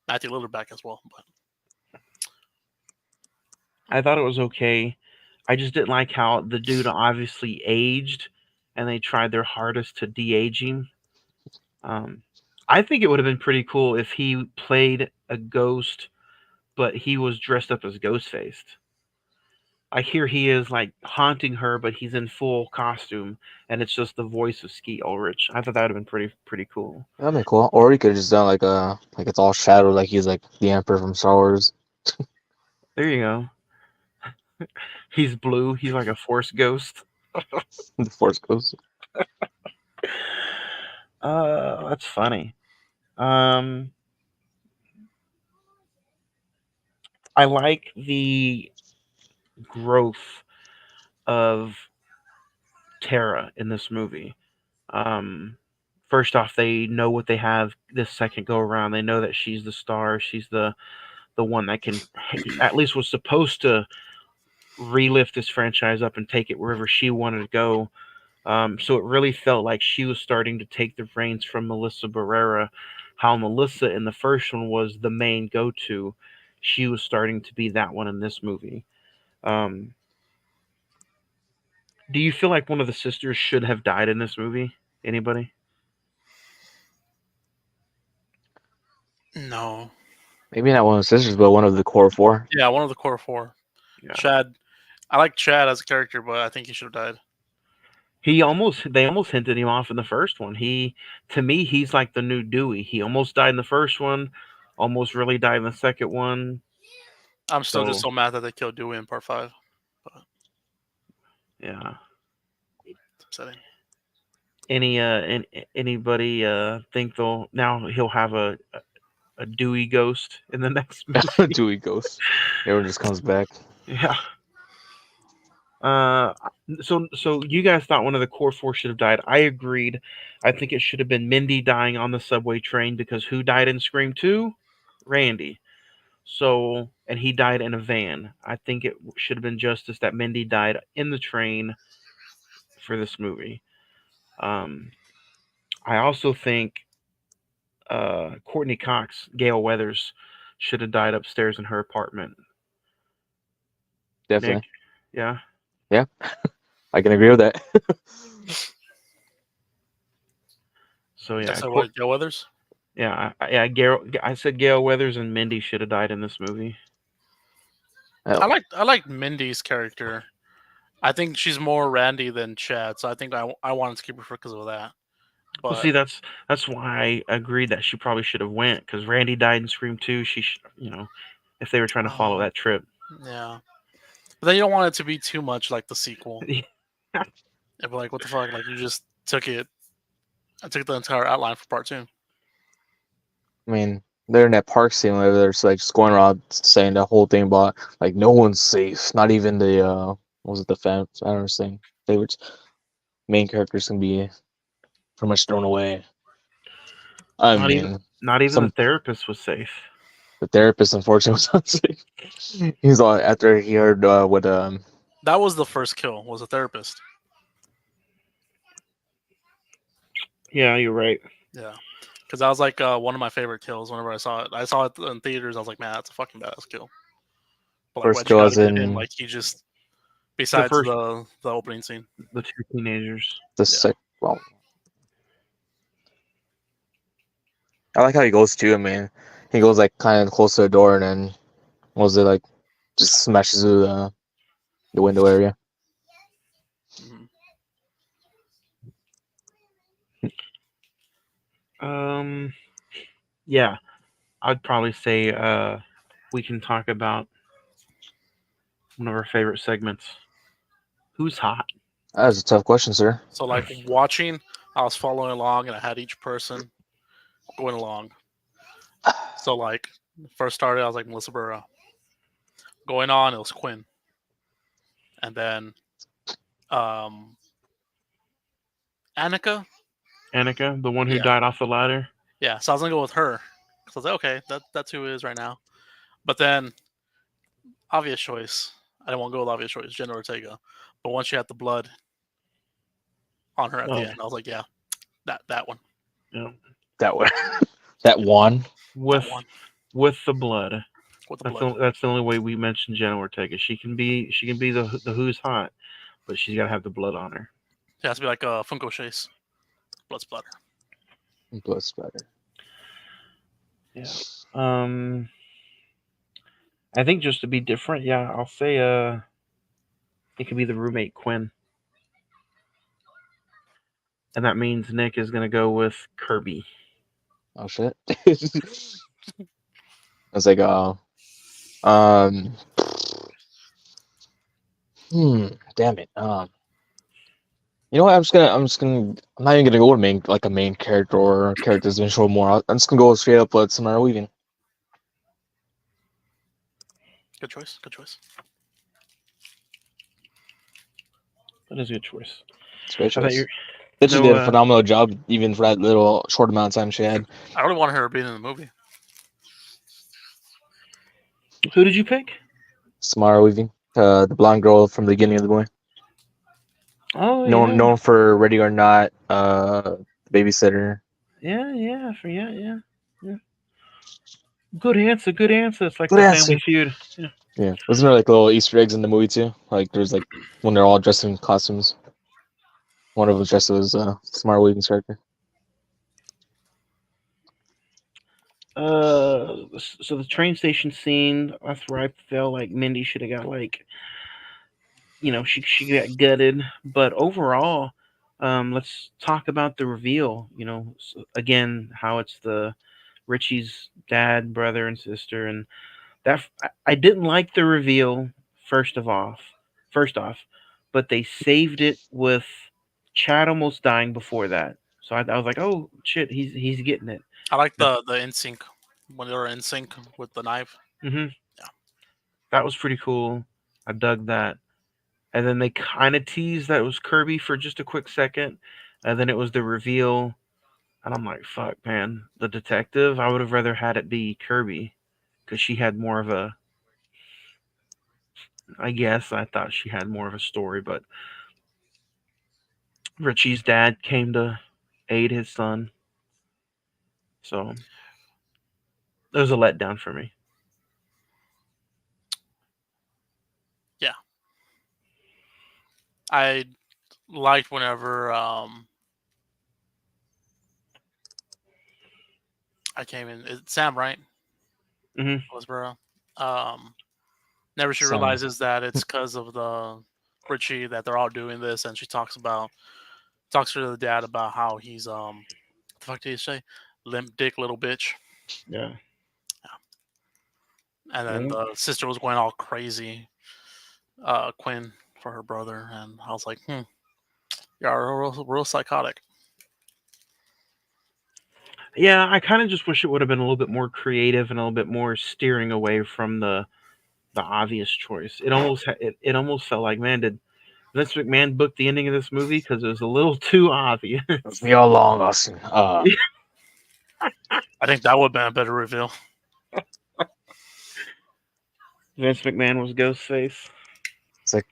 Speaker 5: Matthew Lillard back as well, but
Speaker 4: I thought it was okay. I just didn't like how the dude obviously aged, and they tried their hardest to de-age him. Um, I think it would have been pretty cool if he played a ghost, but he was dressed up as Ghostface. Like here he is like haunting her, but he's in full costume, and it's just the voice of Skeet Ulrich. I thought that would have been pretty cool.
Speaker 6: That'd be cool. Or you could have just done like it's all shadowed, like he's like the Emperor from Star Wars.
Speaker 4: There you go. He's blue. He's like a force ghost.
Speaker 6: The Force Ghost.
Speaker 4: That's funny. Um, I like the growth of Tara in this movie. Um, First off, they know what they have this second go around. They know that she's the star. She's the one that can at least was supposed to relift this franchise up and take it wherever she wanted to go. So it really felt like she was starting to take the reins from Melissa Barrera. How Melissa in the first one was the main go-to, she was starting to be that one in this movie. Um, do you feel like one of the sisters should have died in this movie? Anybody?
Speaker 5: no.
Speaker 6: Maybe not one of the sisters, but one of the core four.
Speaker 5: Yeah, one of the core four.
Speaker 4: Yeah.
Speaker 5: Chad. I like Chad as a character, but I think he should have died.
Speaker 4: They almost hinted him off in the first one. To me, he's like the new Dewey. He almost died in the first one, almost really died in the second one.
Speaker 5: I'm still just
Speaker 4: So
Speaker 5: so mad that they killed Dewey in part five. But
Speaker 4: yeah,
Speaker 5: it's upsetting.
Speaker 4: Anybody think they'll now he'll have a Dewey ghost in the next movie?
Speaker 6: Dewey Ghost. Everyone just comes back.
Speaker 4: Yeah. Uh, so you guys thought one of the core four should have died. I agreed. I think it should have been Mindy dying on the subway train because who died in Scream 2? Randy. So, and he died in a van. I think it should have been justice that Mindy died in the train for this movie. Um, I also think Courtney Cox, Gail Weathers, should have died upstairs in her apartment. Nick,
Speaker 6: Definitely.
Speaker 4: yeah.
Speaker 6: Yeah, I can agree with that.
Speaker 4: So yeah,
Speaker 5: That's what Joe Weathers.
Speaker 4: yeah. I said Gail Weathers and Mindy should have died in this movie.
Speaker 5: I like Mindy's character. I think she's more Randy than Chad, so I think I wanted to keep her because of that. But
Speaker 4: Well, see, that's why I agreed that she probably should have went because Randy died in Scream 2. If they were trying to follow that trip.
Speaker 5: Yeah, but then you don't want it to be too much like the sequel. If like, what the fuck? Like you just took it. I took the entire outline for part 2.
Speaker 6: I mean, they're in that park scene where they're just going around saying the whole thing about like no one's safe, not even the what was it, the fam? I don't understand. Favorites, main characters can be pretty much thrown away. I mean,
Speaker 4: not even
Speaker 6: some
Speaker 4: the therapist was safe.
Speaker 6: the therapist unfortunately was unsafe. He's all after he heard what
Speaker 5: That was the first kill. Was a therapist.
Speaker 4: Yeah, you're right.
Speaker 5: Yeah, because that was like one of my favorite kills. Whenever I saw it in theaters. I was like, man, that's a fucking badass kill. But like,
Speaker 6: first
Speaker 5: why'd you
Speaker 6: kill
Speaker 5: gotta
Speaker 6: as
Speaker 5: get him?
Speaker 6: in
Speaker 5: Like he just besides
Speaker 4: first-
Speaker 5: the opening scene.
Speaker 4: The two teenagers.
Speaker 6: the well. I like how he goes too. I mean, he goes like kind of close to the door and then what was it like just smashes through the window area.
Speaker 4: Yeah, I'd probably say we can talk about one of our favorite segments. Who's hot?
Speaker 6: That was a tough question, sir.
Speaker 5: So like watching, I was following along and I had each person going along. So like first started, I was like Melissa Burrow. Going on, it was Quinn, and then Annika.
Speaker 4: Annika, the one who
Speaker 5: Yeah.
Speaker 4: died off the ladder.
Speaker 5: Yeah, so I was gonna go with her. So I was like, okay, that's who it is right now. But then obvious choice. I didn't want to go with obvious choice, Jenna Ortega. But once she had the blood on her at the end, I was like, yeah, that one.
Speaker 4: Yeah.
Speaker 6: That one. That one.
Speaker 4: With
Speaker 5: That one.
Speaker 4: with the blood.
Speaker 5: With the blood.
Speaker 4: That's the only way we mention Jenna Ortega. She can be the who's hot, but she's gotta have the blood on her.
Speaker 5: It has to be like a Funko Chase. Blood splatter.
Speaker 6: Blood splatter.
Speaker 4: Yeah. I think just to be different, yeah, I'll say it could be the roommate Quinn. And that means Nick is gonna go with Kirby.
Speaker 6: Oh shit. I was like, damn it. You know what? I'm not even gonna go with a main character or a character that's been shown more. I'm just gonna go straight up with Samara Weaving.
Speaker 5: Good choice. Good choice.
Speaker 4: That is a good choice.
Speaker 6: It's a great
Speaker 4: I thought
Speaker 6: choice. She
Speaker 4: so,
Speaker 6: did a phenomenal job even for that little short amount of time she had.
Speaker 5: I really wanted her being in the movie.
Speaker 4: Who did you pick?
Speaker 6: Samara Weaving, the blonde girl from the beginning of the movie.
Speaker 4: Oh,
Speaker 6: Known for Ready or Not, Babysitter.
Speaker 4: Yeah. Good answer. It's like
Speaker 6: Good
Speaker 4: the
Speaker 6: answer.
Speaker 4: Family Feud. Yeah.
Speaker 6: Yeah, wasn't there like little Easter eggs in the movie too? Like there's like when they're all dressed in costumes. One of them dressed as Samara Weaving's character.
Speaker 4: So the train station scene, that's where I felt like Mindy should have got she got gutted. But overall, let's talk about the reveal. Again, how it's the Richie's dad, brother, and sister, and that I didn't like the reveal first off, but they saved it with Chad almost dying before that. So I was like, oh shit, he's getting it.
Speaker 5: I like the in sync when they were in sync with the knife.
Speaker 4: Hmm.
Speaker 5: Yeah.
Speaker 4: That was pretty cool. I dug that. And then they kind of teased that it was Kirby for just a quick second, and then it was the reveal. And I'm like, fuck, man, the detective. I would have rather had it be Kirby, because she had more of a. I guess I thought she had more of a story, but Richie's dad came to aid his son, so it was a letdown for me.
Speaker 5: Yeah. I liked whenever I came in. It's Sam, right?
Speaker 4: Hmm.
Speaker 5: Westboro. Um, never she
Speaker 6: Sam.
Speaker 5: realizes that it's because of the Richie that they're all doing this, and she talks to the dad about how he's what the fuck did he say? Limp dick little bitch.
Speaker 4: Yeah.
Speaker 5: And then
Speaker 4: Yeah.
Speaker 5: the sister was going all crazy, Quinn for her brother, and I was like, you're real psychotic.
Speaker 4: Yeah, I kind of just wish it would have been a little bit more creative and a little bit more steering away from the obvious choice. It almost felt like, man, did Vince McMahon book the ending of this movie because it was a little too obvious.
Speaker 6: It's me all along, Austin.
Speaker 5: I think that would have been a better reveal.
Speaker 4: Vince McMahon was Ghostface.
Speaker 6: It's like,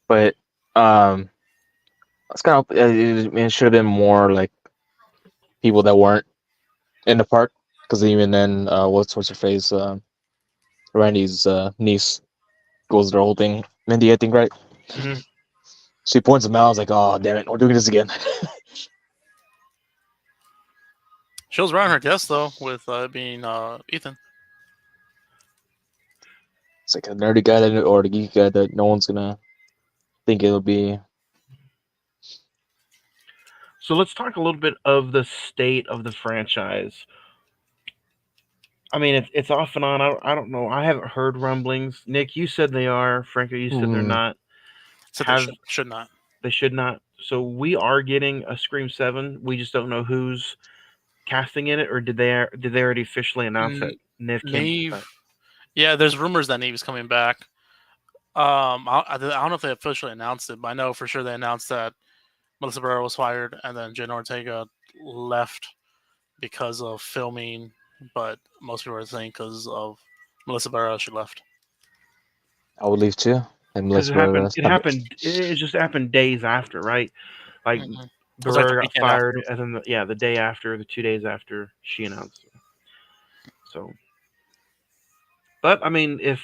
Speaker 6: but it's kind of it should have been more like people that weren't in the park, because even then, what's her face? Randy's niece goes the whole thing. Mindy, I think, right?
Speaker 4: Hmm.
Speaker 6: She points him out. I was like, oh damn it, we're doing this again.
Speaker 5: She was around her guest though, with being Ethan.
Speaker 6: It's like a nerdy guy or the geek guy that no one's gonna think it'll be.
Speaker 4: So let's talk a little bit of the state of the franchise. I mean, it's off and on. I don't know. I haven't heard rumblings. Nick, you said they are. Franco, you said they're
Speaker 6: Hmm.
Speaker 4: not.
Speaker 5: So they
Speaker 4: Have
Speaker 5: should not.
Speaker 4: they should not? So we are getting a Scream 7. We just don't know who's casting in it, or did they already officially announce that Nev Campbell's
Speaker 5: Neve.
Speaker 4: back?
Speaker 5: Yeah, there's rumors that Neve's coming back. I don't know if they officially announced it, but I know for sure they announced that Melissa Barrera was fired, and then Jen Ortega left because of filming. But most people are saying because of Melissa Barrera, she left.
Speaker 6: I would leave too. And
Speaker 4: Because
Speaker 6: let's wear
Speaker 4: it just happened days after, right? Like
Speaker 5: Mm-hmm. It was like the
Speaker 4: Barrera got
Speaker 5: weekend
Speaker 4: fired,
Speaker 5: after.
Speaker 4: and then the day after, the 2 days after she announced it. So, but I mean, if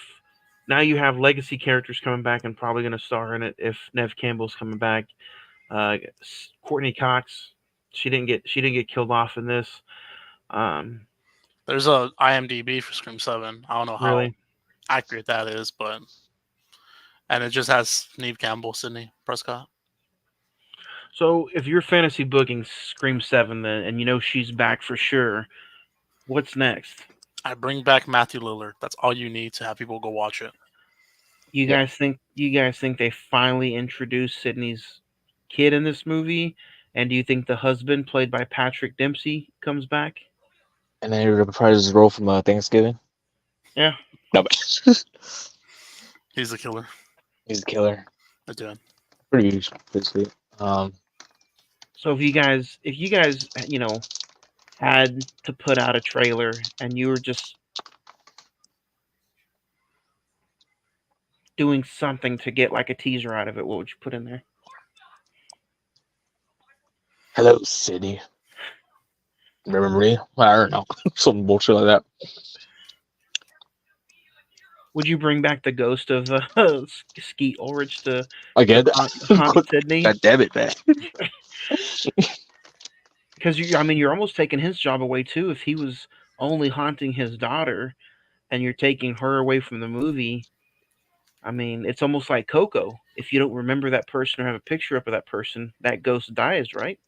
Speaker 4: now you have legacy characters coming back and probably going to star in it, if Nev Campbell's coming back, Courtney Cox, she didn't get killed off in this. Um,
Speaker 5: There's a IMDb for Scream 7. I don't know how
Speaker 4: really.
Speaker 5: accurate that is, but and it just has Neve Campbell, Sydney Prescott.
Speaker 4: So if you're fantasy booking Scream 7, then and you know she's back for sure, what's next?
Speaker 5: I bring back Matthew Lillard. That's all you need to have people go watch it.
Speaker 6: Yep.
Speaker 4: You guys think they finally introduced Sydney's kid in this movie? And do you think the husband, played by Patrick Dempsey, comes back?
Speaker 6: and then he reprised his role from Thanksgiving.
Speaker 4: Yeah.
Speaker 6: No, but
Speaker 5: He's the killer.
Speaker 6: he's a killer.
Speaker 5: They're doing.
Speaker 6: Pretty sweet.
Speaker 4: So if you guys, had to put out a trailer and you were just doing something to get like a teaser out of it, what would you put in there?
Speaker 6: Hello, Sydney. Remember me? I don't know. Some bullshit like that.
Speaker 4: Would you bring back the ghost of Skeet Ulrich to
Speaker 6: Again?
Speaker 4: haunt Sydney?
Speaker 6: God damn it, man.
Speaker 4: Because you're almost taking his job away too. If he was only haunting his daughter, and you're taking her away from the movie, I mean, it's almost like Coco. If you don't remember that person or have a picture up of that person, that ghost dies, right?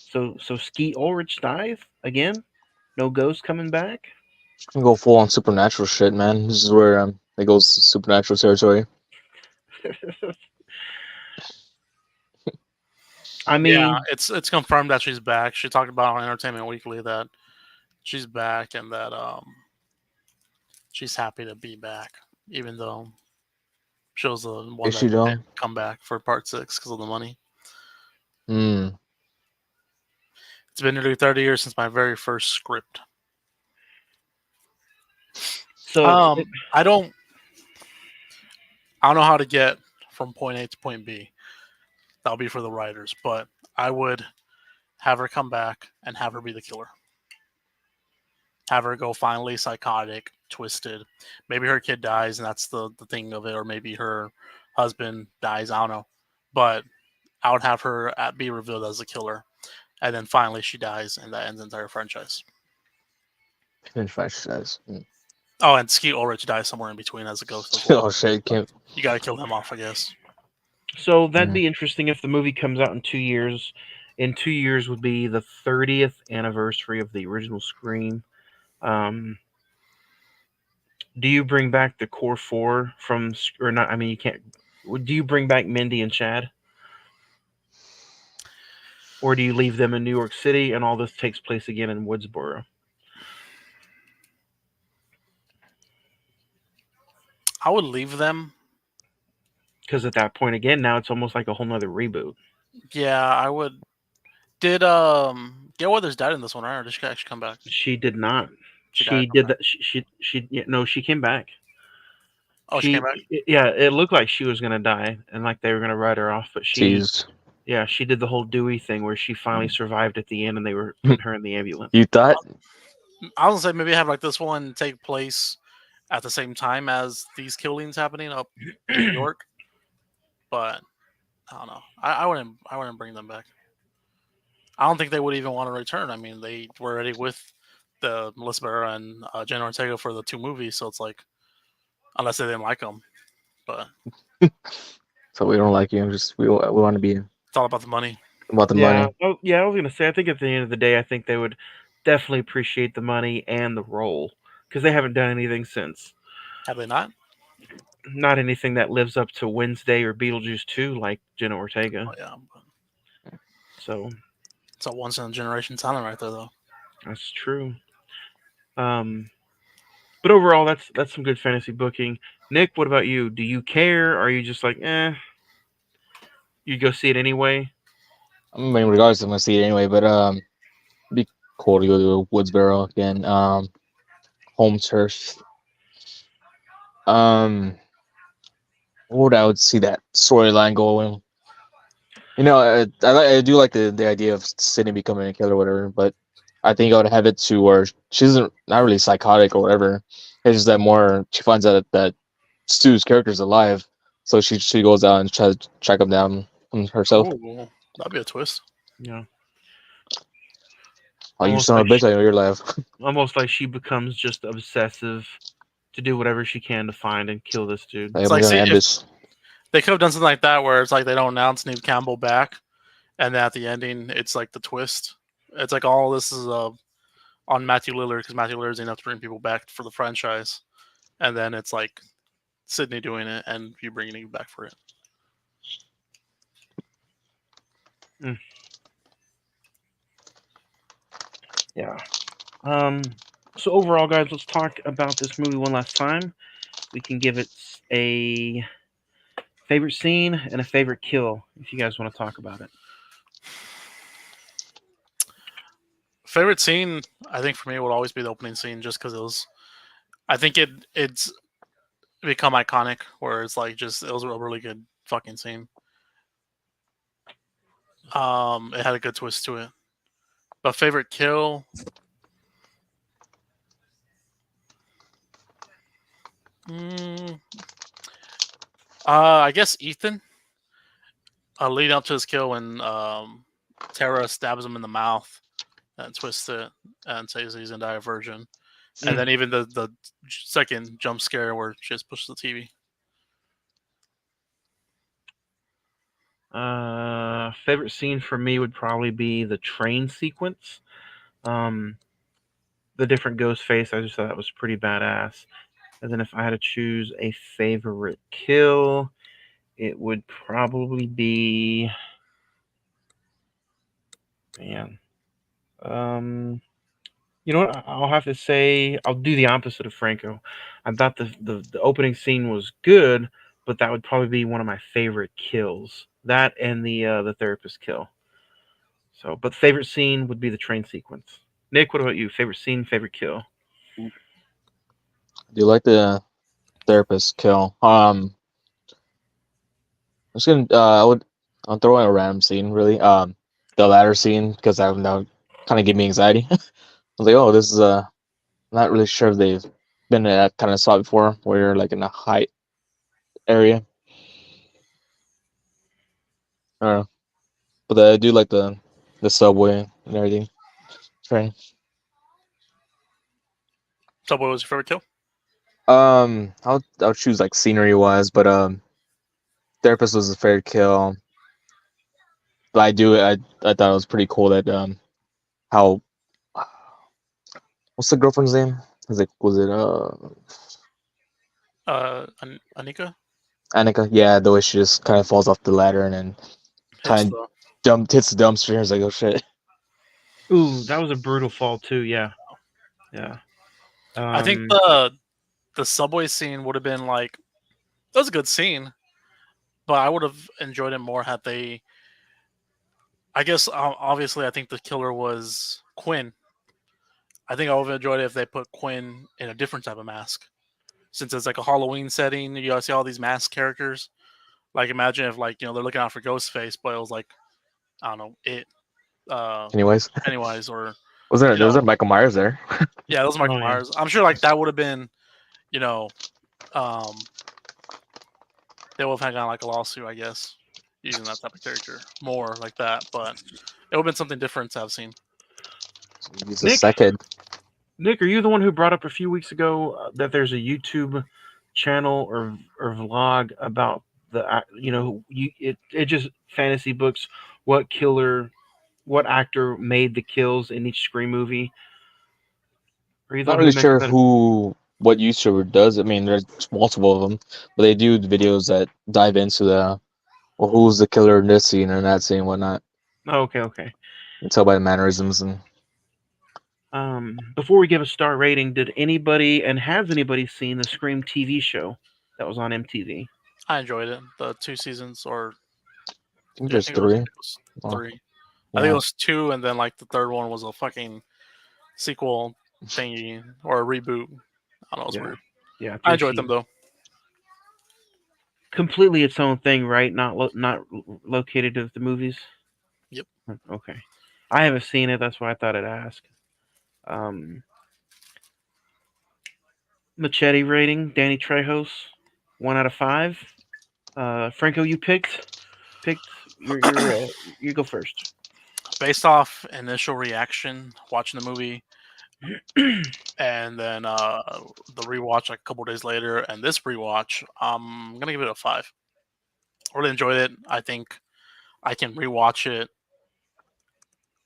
Speaker 4: So Skeet Ulrich dies again. No ghost coming back.
Speaker 6: I'm gonna go full on supernatural shit, man. This is where it goes supernatural territory.
Speaker 4: I
Speaker 5: Yeah,
Speaker 4: mean,
Speaker 5: it's confirmed that she's back. She talked about on Entertainment Weekly that she's back and that she's happy to be back, even though she was the one
Speaker 6: Is
Speaker 5: that
Speaker 6: she
Speaker 5: did
Speaker 6: though?
Speaker 5: come back for part 6 because of the money.
Speaker 6: Hmm.
Speaker 5: It's been nearly 30 years since my very first script.
Speaker 4: so
Speaker 5: I don't know how to get from point A to point B. That'll be for the writers, but I would have her come back and have her be the killer. Have her go finally psychotic, twisted. Maybe her kid dies and that's the thing of it, or maybe her husband dies. I don't know. But I would have her be revealed as the killer. And then finally she dies and that ends the entire franchise.
Speaker 6: Finish franchise.
Speaker 5: Oh, and Skeet Ulrich dies somewhere in between as a ghost as well.
Speaker 6: Oh shit! Can't.
Speaker 5: You gotta kill him off, I guess.
Speaker 4: So that'd be interesting if the movie comes out in 2 years. In 2 years would be the 30th anniversary of the original Scream. Do you bring back the core four from, or not? I mean, you can't. Do you bring back Mindy and Chad, or do you leave them in New York City and all this takes place again in Woodsboro?
Speaker 5: I would leave them.
Speaker 4: Because at that point, again, now it's almost like a whole nother reboot.
Speaker 5: Yeah, I would. Did Gail Weathers died in this one, right? Or did she actually come back?
Speaker 4: She did not.
Speaker 5: She died.
Speaker 4: She did that. Yeah, no, she came back.
Speaker 5: Oh, she came back.
Speaker 4: Yeah, it looked like she was gonna die and like they were gonna write her off, but
Speaker 6: Jeez.
Speaker 4: yeah, she did the whole Dewey thing where she finally survived at the end, and they were putting her in the ambulance.
Speaker 6: You thought?
Speaker 5: I was gonna say maybe have like this one take place at the same time as these killings happening up in New York, but I don't know. I wouldn't bring them back. I don't think they would even want to return. I mean, they were already with the Melissa Barrera and Jenna Ortega for the 2 movies, so it's like unless they didn't like them, but
Speaker 6: So we don't like you. Just we want to be
Speaker 5: it's all about the money.
Speaker 6: about the
Speaker 4: Yeah,
Speaker 6: money.
Speaker 4: oh, yeah. I was gonna say, I think at the end of the day, I think they would definitely appreciate the money and the role because they haven't done anything since.
Speaker 5: Have they not?
Speaker 4: Not anything that lives up to Wednesday or Beetlejuice 2 like Jenna Ortega.
Speaker 5: Oh yeah,
Speaker 4: So
Speaker 5: it's a once in a generation talent right there, though.
Speaker 4: that's true. But overall, that's some good fantasy booking. Nick, what about you? Do you care? Or are you just like, you go see it anyway?
Speaker 6: I mean, regardless, I'm gonna see it anyway. But be cool to go to Woodsboro again. Home turf. What I would see that storyline going. You know, I do like the idea of Sydney becoming a killer or whatever, but I think I would have it to where she's not really psychotic or whatever. It's just that more she finds out that Stu's character is alive, so she goes out and tries to track him down herself.
Speaker 5: Oh, that'd be a twist.
Speaker 4: Yeah.
Speaker 6: Oh, you
Speaker 4: Almost
Speaker 6: son
Speaker 4: like
Speaker 6: of a bitch! I know you're alive.
Speaker 4: almost like she becomes just obsessive to do whatever she can to find and kill this dude.
Speaker 6: Like,
Speaker 5: It's
Speaker 6: I'm
Speaker 5: like,
Speaker 6: gonna
Speaker 5: see,
Speaker 6: end
Speaker 5: if
Speaker 6: this.
Speaker 5: they could have done something like that where it's like they don't announce Neve Campbell back, and then at the ending, it's like the twist. It's like all this is on Matthew Lillard because Matthew Lillard's enough to bring people back for the franchise, and then it's like Sydney doing it and you bringing Neve back for it.
Speaker 4: Yeah. So overall, guys, let's talk about this movie one last time. We can give it a favorite scene and a favorite kill if you guys want to talk about it.
Speaker 5: Favorite scene, I think for me would always be the opening scene, just because it was. I think it's become iconic, where it's like just it was a really good fucking scene. It had a good twist to it. But favorite kill, I guess Ethan. Leading up to his kill when Tara stabs him in the mouth and twists it and says he's gonna die a virgin. And then even the second jump scare where she just pushes the TV.
Speaker 4: Favorite scene for me would probably be the train sequence. The different ghost face, I just thought that was pretty badass. And then if I had to choose a favorite kill, it would probably be Man. Um, you know what? I'll have to say I'll do the opposite of Franco. I thought the opening scene was good, but that would probably be one of my favorite kills. That and the therapist kill. So, but favorite scene would be the train sequence. Nick, what about you? Favorite scene, favorite kill?
Speaker 6: Do you like the therapist kill? I'm just gonna. I'll throw in a random scene. Really. The ladder scene because that kind of gave me anxiety. I was like, oh, this is not really sure if they've been in that kind of spot before, where you're like in a height area. I don't know, but I do like the subway and everything. Train.
Speaker 5: Subway was your favorite kill?
Speaker 6: I'll choose like scenery wise, but therapist was a fair kill. But I thought it was pretty cool that how what's the girlfriend's name? Was it
Speaker 5: Anika
Speaker 6: Annika? Yeah, the way she just kind of falls off the ladder and then
Speaker 5: hits
Speaker 6: kind of
Speaker 5: the.
Speaker 6: hits the dumpster. I was like, oh shit.
Speaker 4: Ooh, that was a brutal fall too. Yeah, yeah.
Speaker 5: I think
Speaker 4: Um,
Speaker 5: the subway scene would have been like that was a good scene, but I would have enjoyed it more had they. I guess obviously I think the killer was Quinn. I think I would have enjoyed it if they put Quinn in a different type of mask, since it's like a Halloween setting. You see all these masked characters. Like imagine if like they're looking out for Ghostface, but it was like I don't know uh,
Speaker 6: Anyways,
Speaker 5: Pennywise or
Speaker 6: was there Michael Myers there?
Speaker 5: yeah, those Michael
Speaker 4: oh yeah.
Speaker 5: Myers. I'm sure like that would have been you know um, they would have had kind of like a lawsuit, I guess, using that type of character more like that. But it would have been something different to have seen.
Speaker 6: He's a
Speaker 4: Nick,
Speaker 6: second.
Speaker 4: Nick, are you the one who brought up a few weeks ago that there's a YouTube channel or vlog about it just fantasy books what actor made the kills in each Scream movie? Are you the
Speaker 6: Not
Speaker 4: one who
Speaker 6: really
Speaker 4: mentioned
Speaker 6: sure
Speaker 4: that?
Speaker 6: what YouTuber does. I mean, there's multiple of them, but they do videos that dive into the well, who's the killer in this scene and that scene and whatnot.
Speaker 4: Oh, okay, okay.
Speaker 6: You can tell by the mannerisms and
Speaker 4: Before we give a star rating, did anybody and has anybody seen the Scream TV show that was on MTV?
Speaker 5: I enjoyed it. The 2 seasons, or
Speaker 6: I think
Speaker 5: yeah, I
Speaker 6: there's
Speaker 5: think it was,
Speaker 6: three.
Speaker 5: it was
Speaker 6: Oh,
Speaker 5: three. I think it
Speaker 6: yeah.
Speaker 5: was two, and then like the third one was a fucking sequel thingy or a reboot. I don't know. It was
Speaker 4: Yeah,
Speaker 5: weird.
Speaker 4: yeah,
Speaker 5: I
Speaker 4: three
Speaker 5: enjoyed them
Speaker 4: seasons.
Speaker 5: though.
Speaker 4: Completely its own thing, right? Not located at the movies.
Speaker 5: Yep.
Speaker 4: Okay, I haven't seen it. That's why I thought I'd ask. Um, Machete rating, Danny Trejos, 1 out of 5. Franco, you picked. You go first.
Speaker 5: Based off initial reaction watching the movie, and then the rewatch like a couple days later, and this rewatch, I'm gonna give it a 5. Really enjoyed it. I think I can rewatch it.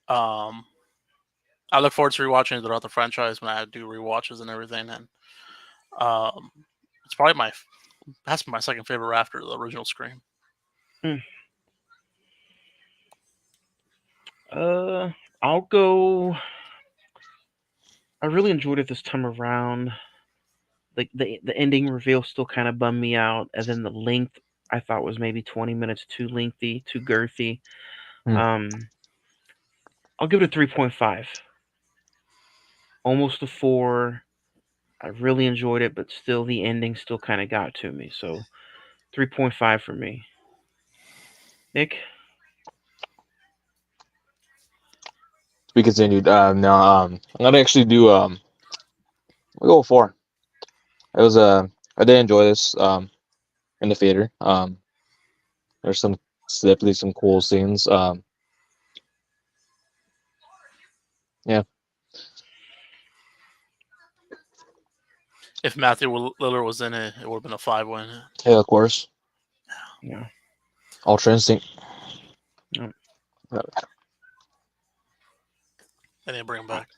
Speaker 5: Um, I look forward to rewatching it throughout the franchise when I do rewatches and everything, and um, it's probably has to be my second favorite after the original Scream.
Speaker 4: Hmm. Uh, I'll go. I really enjoyed it this time around. Like the ending reveal still kind of bummed me out, and then the length I thought was maybe 20 minutes too lengthy, too girthy.
Speaker 6: Hmm.
Speaker 4: Um, I'll give it a 3.5, almost a 4. I really enjoyed it, but still the ending still kind of got to me. So 3.5 for me. Nick,
Speaker 6: To be continued. Now, I'm gonna actually do we'll go with 4. It was I did enjoy this in the theater. There's definitely some cool scenes. Yeah,
Speaker 5: If Matthew Lillard was in it, it would have been a 5 win.
Speaker 6: yeah, of course.
Speaker 4: yeah,
Speaker 6: Ultra Instinct.
Speaker 4: yeah.
Speaker 5: They didn't bring him back.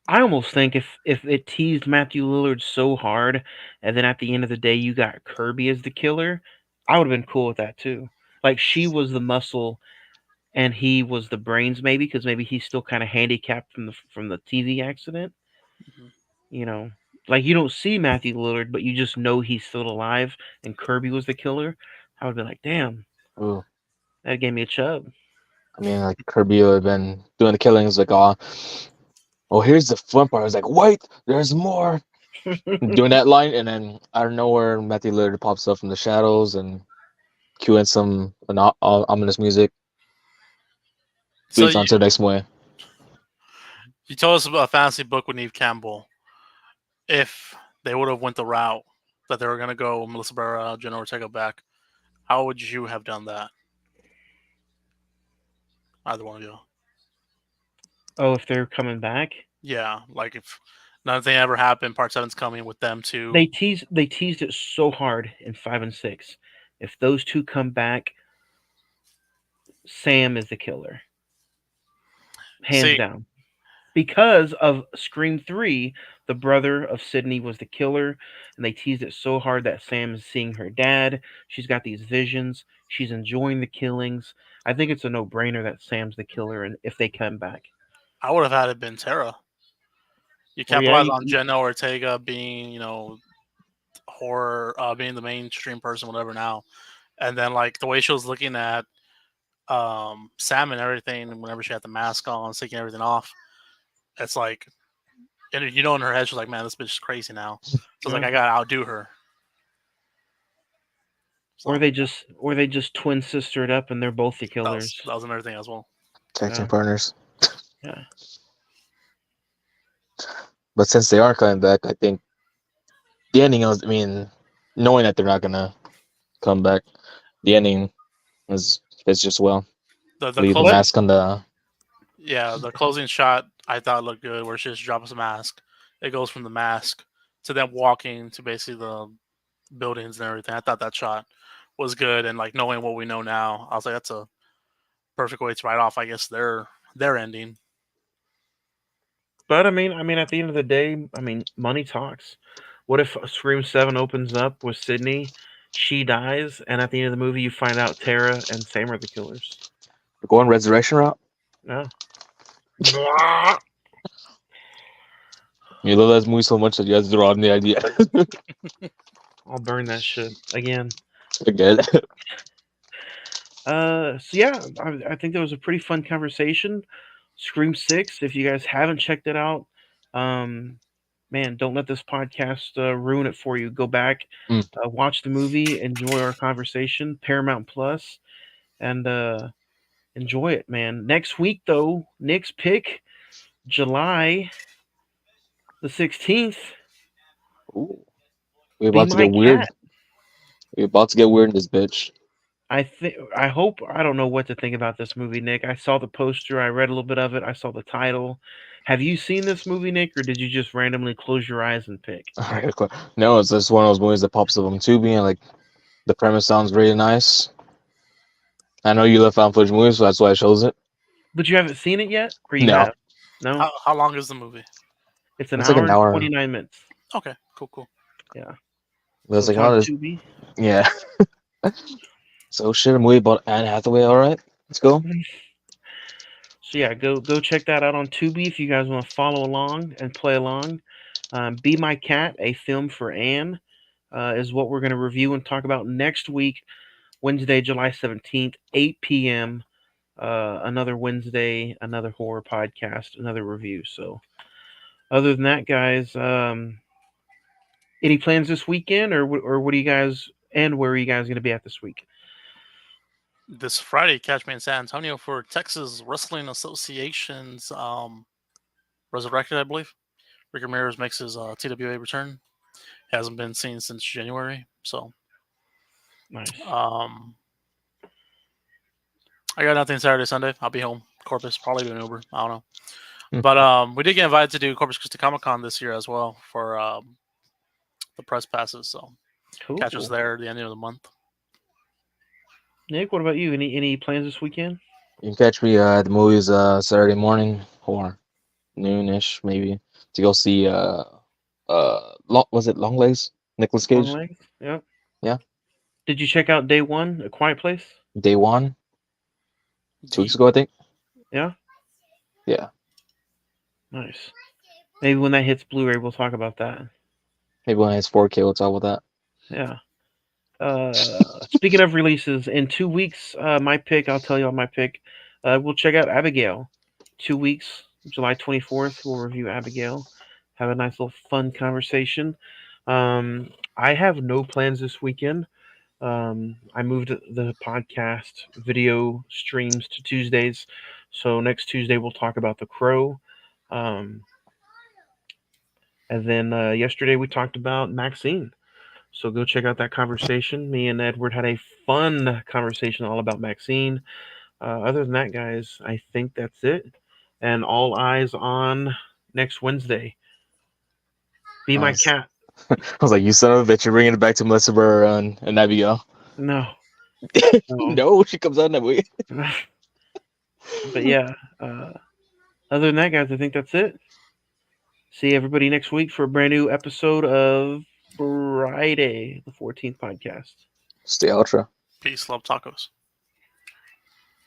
Speaker 4: I almost think if it teased Matthew Lillard so hard, and then at the end of the day you got Kirby as the killer, I would have been cool with that too. Like she was the muscle, and he was the brains, maybe because maybe he's still kind of handicapped from the TV accident.
Speaker 5: Mhm.
Speaker 4: You know, like you don't see Matthew Lillard, but you just know he's still alive, and Kirby was the killer. I would be like, damn,
Speaker 6: Ooh.
Speaker 4: that gave me a chub.
Speaker 6: I mean, like Kirby would have been doing the killings, like, oh, here's the fun part. I was like, wait, there's more. Doing that line, and then out of nowhere, Matthew Lillard pops up from the shadows and cueing some ominous music.
Speaker 5: So
Speaker 6: Leads on to the next way.
Speaker 5: you told us about a fantasy book with Neve Campbell. If they would have went the route that they were going to go, Melissa Barrera, Jenna Ortega back, how would you have done that? Either one of you.
Speaker 4: Oh, if they're coming back,
Speaker 5: Yeah, like if nothing ever happened, Part 7's coming with them too.
Speaker 4: they teased it so hard in 5 and 6. If those two come back, Sam is the killer, hands
Speaker 5: See,
Speaker 4: down. Because of Scream 3, the brother of Sydney was the killer, and they teased it so hard that Sam is seeing her dad. She's got these visions. She's enjoying the killings. I think it's a no-brainer that Sam's the killer, and if they come back.
Speaker 5: I would have had it been Tara. You
Speaker 4: Well, yeah,
Speaker 5: capitalize on Jenna Ortega being, horror, being the mainstream person, whatever now, and then like the way she was looking at Sam and everything, whenever she had the mask on, taking everything off, it's like, and in her head she's like, man, this bitch is crazy now. So it's like
Speaker 4: yeah.
Speaker 5: I gotta outdo her. So
Speaker 4: Or they just twin sistered up, and they're both the killers.
Speaker 5: that was another thing as well.
Speaker 6: Tag team
Speaker 4: Yeah.
Speaker 6: partners.
Speaker 4: Yeah.
Speaker 6: But since they are coming back, I think the ending is, I mean, knowing that they're not gonna come back, the ending is fits just well.
Speaker 5: The
Speaker 6: Leave the
Speaker 5: closing,
Speaker 6: mask on the.
Speaker 5: yeah, the closing shot I thought looked good, where she just drops a mask. It goes from the mask to them walking to basically the buildings and everything. I thought that shot was good, and like knowing what we know now, I was like, that's a perfect way to write off, I guess, their ending.
Speaker 4: But I mean, at the end of the day, money talks. What if Scream 7 opens up with Sydney, she dies, and at the end of the movie you find out Tara and Sam are the killers?
Speaker 6: Going resurrection route.
Speaker 4: No.
Speaker 6: You love that movie so much that you guys throw out the idea.
Speaker 4: I'll burn that shit again.
Speaker 6: Again.
Speaker 4: So yeah, I think that was a pretty fun conversation. Scream 6, if you guys haven't checked it out, man, don't let this podcast ruin it for you. Go back, watch the movie, enjoy our conversation, Paramount Plus, and enjoy it, man. Next week, though, Nick's pick, July the 16th.
Speaker 6: Ooh. We're
Speaker 4: Be
Speaker 6: about to
Speaker 4: My
Speaker 6: get weird.
Speaker 4: Cat.
Speaker 6: We're about to get weird in this bitch.
Speaker 4: I hope. I don't know what to think about this movie, Nick. I saw the poster, I read a little bit of it, I saw the title. Have you seen this movie, Nick, or did you just randomly close your eyes and pick?
Speaker 6: No, it's just one of those movies that pops up on Tubi, and like the premise sounds really nice. I know you love found footage movies, so that's why I chose it.
Speaker 4: But you haven't seen it yet, or you
Speaker 6: No.
Speaker 4: have? No.
Speaker 5: How long is the movie?
Speaker 4: It's an
Speaker 6: It's like
Speaker 4: hour
Speaker 6: an
Speaker 4: and
Speaker 6: hour.
Speaker 4: 29 minutes.
Speaker 5: Okay, cool.
Speaker 4: Yeah.
Speaker 6: But it's
Speaker 4: So
Speaker 6: like,
Speaker 4: it's on
Speaker 6: oh, this,
Speaker 4: Tubi.
Speaker 6: yeah. So shit, a movie about Anne Hathaway. All right, let's go.
Speaker 4: So yeah, go check that out on Tubi if you guys want to follow along and play along. Be My Cat, a film for Anne, is what we're going to review and talk about next week, Wednesday, July 17th, 8 p.m. Another Wednesday, another horror podcast, another review. So other than that, guys, any plans this weekend, or what do you guys, and where are you guys going to be at this week?
Speaker 5: This Friday, catch me in San Antonio for Texas Wrestling Association's Resurrected, I believe. Rick Ramirez makes his TWA return. Hasn't been seen since January, so
Speaker 4: Nice.
Speaker 5: I got nothing Saturday, Sunday. I'll be home. Corpus, probably do an Uber. I don't know. But we did get invited to do Corpus Christi Comic Con this year as well for the press passes. So
Speaker 4: Cool.
Speaker 5: catch us there at the end of the month.
Speaker 4: Nick, what about you? Any plans this weekend?
Speaker 6: You can catch me at the movies Saturday morning or noonish maybe to go see was it Longlegs? Nicolas Cage.
Speaker 4: Long legs? Yep.
Speaker 6: Yeah.
Speaker 4: Did you check out Day One, A Quiet Place?
Speaker 6: Day one. 2 weeks ago, I think.
Speaker 4: Yeah,
Speaker 6: Yeah,
Speaker 4: nice. Maybe when that hits Blu-ray, we'll talk about that.
Speaker 6: maybe when it's 4K, we'll talk about that.
Speaker 4: Yeah. Speaking of releases, in 2 weeks, my pick. I'll tell you all my pick. We'll check out Abigail. 2 weeks, July 24th. We'll review Abigail. Have a nice little fun conversation. I have no plans this weekend. I moved the podcast video streams to Tuesdays, so next Tuesday we'll talk about The Crow. Um, and then yesterday we talked about Maxine. So go check out that conversation. Me and Edward had a fun conversation all about Maxine. Other than that, guys, I think that's it. And all eyes on next Wednesday. Be my
Speaker 6: Nice.
Speaker 4: cat.
Speaker 6: I was like, you son of a bitch, you're bringing it back to Melissa Burr and Abigail.
Speaker 4: No.
Speaker 6: No, she comes out in that movie.
Speaker 4: But yeah, other than that, guys, I think that's it. See everybody next week for a brand new episode of Friday, the 14th podcast.
Speaker 6: Stay ultra.
Speaker 5: Peace, love, tacos.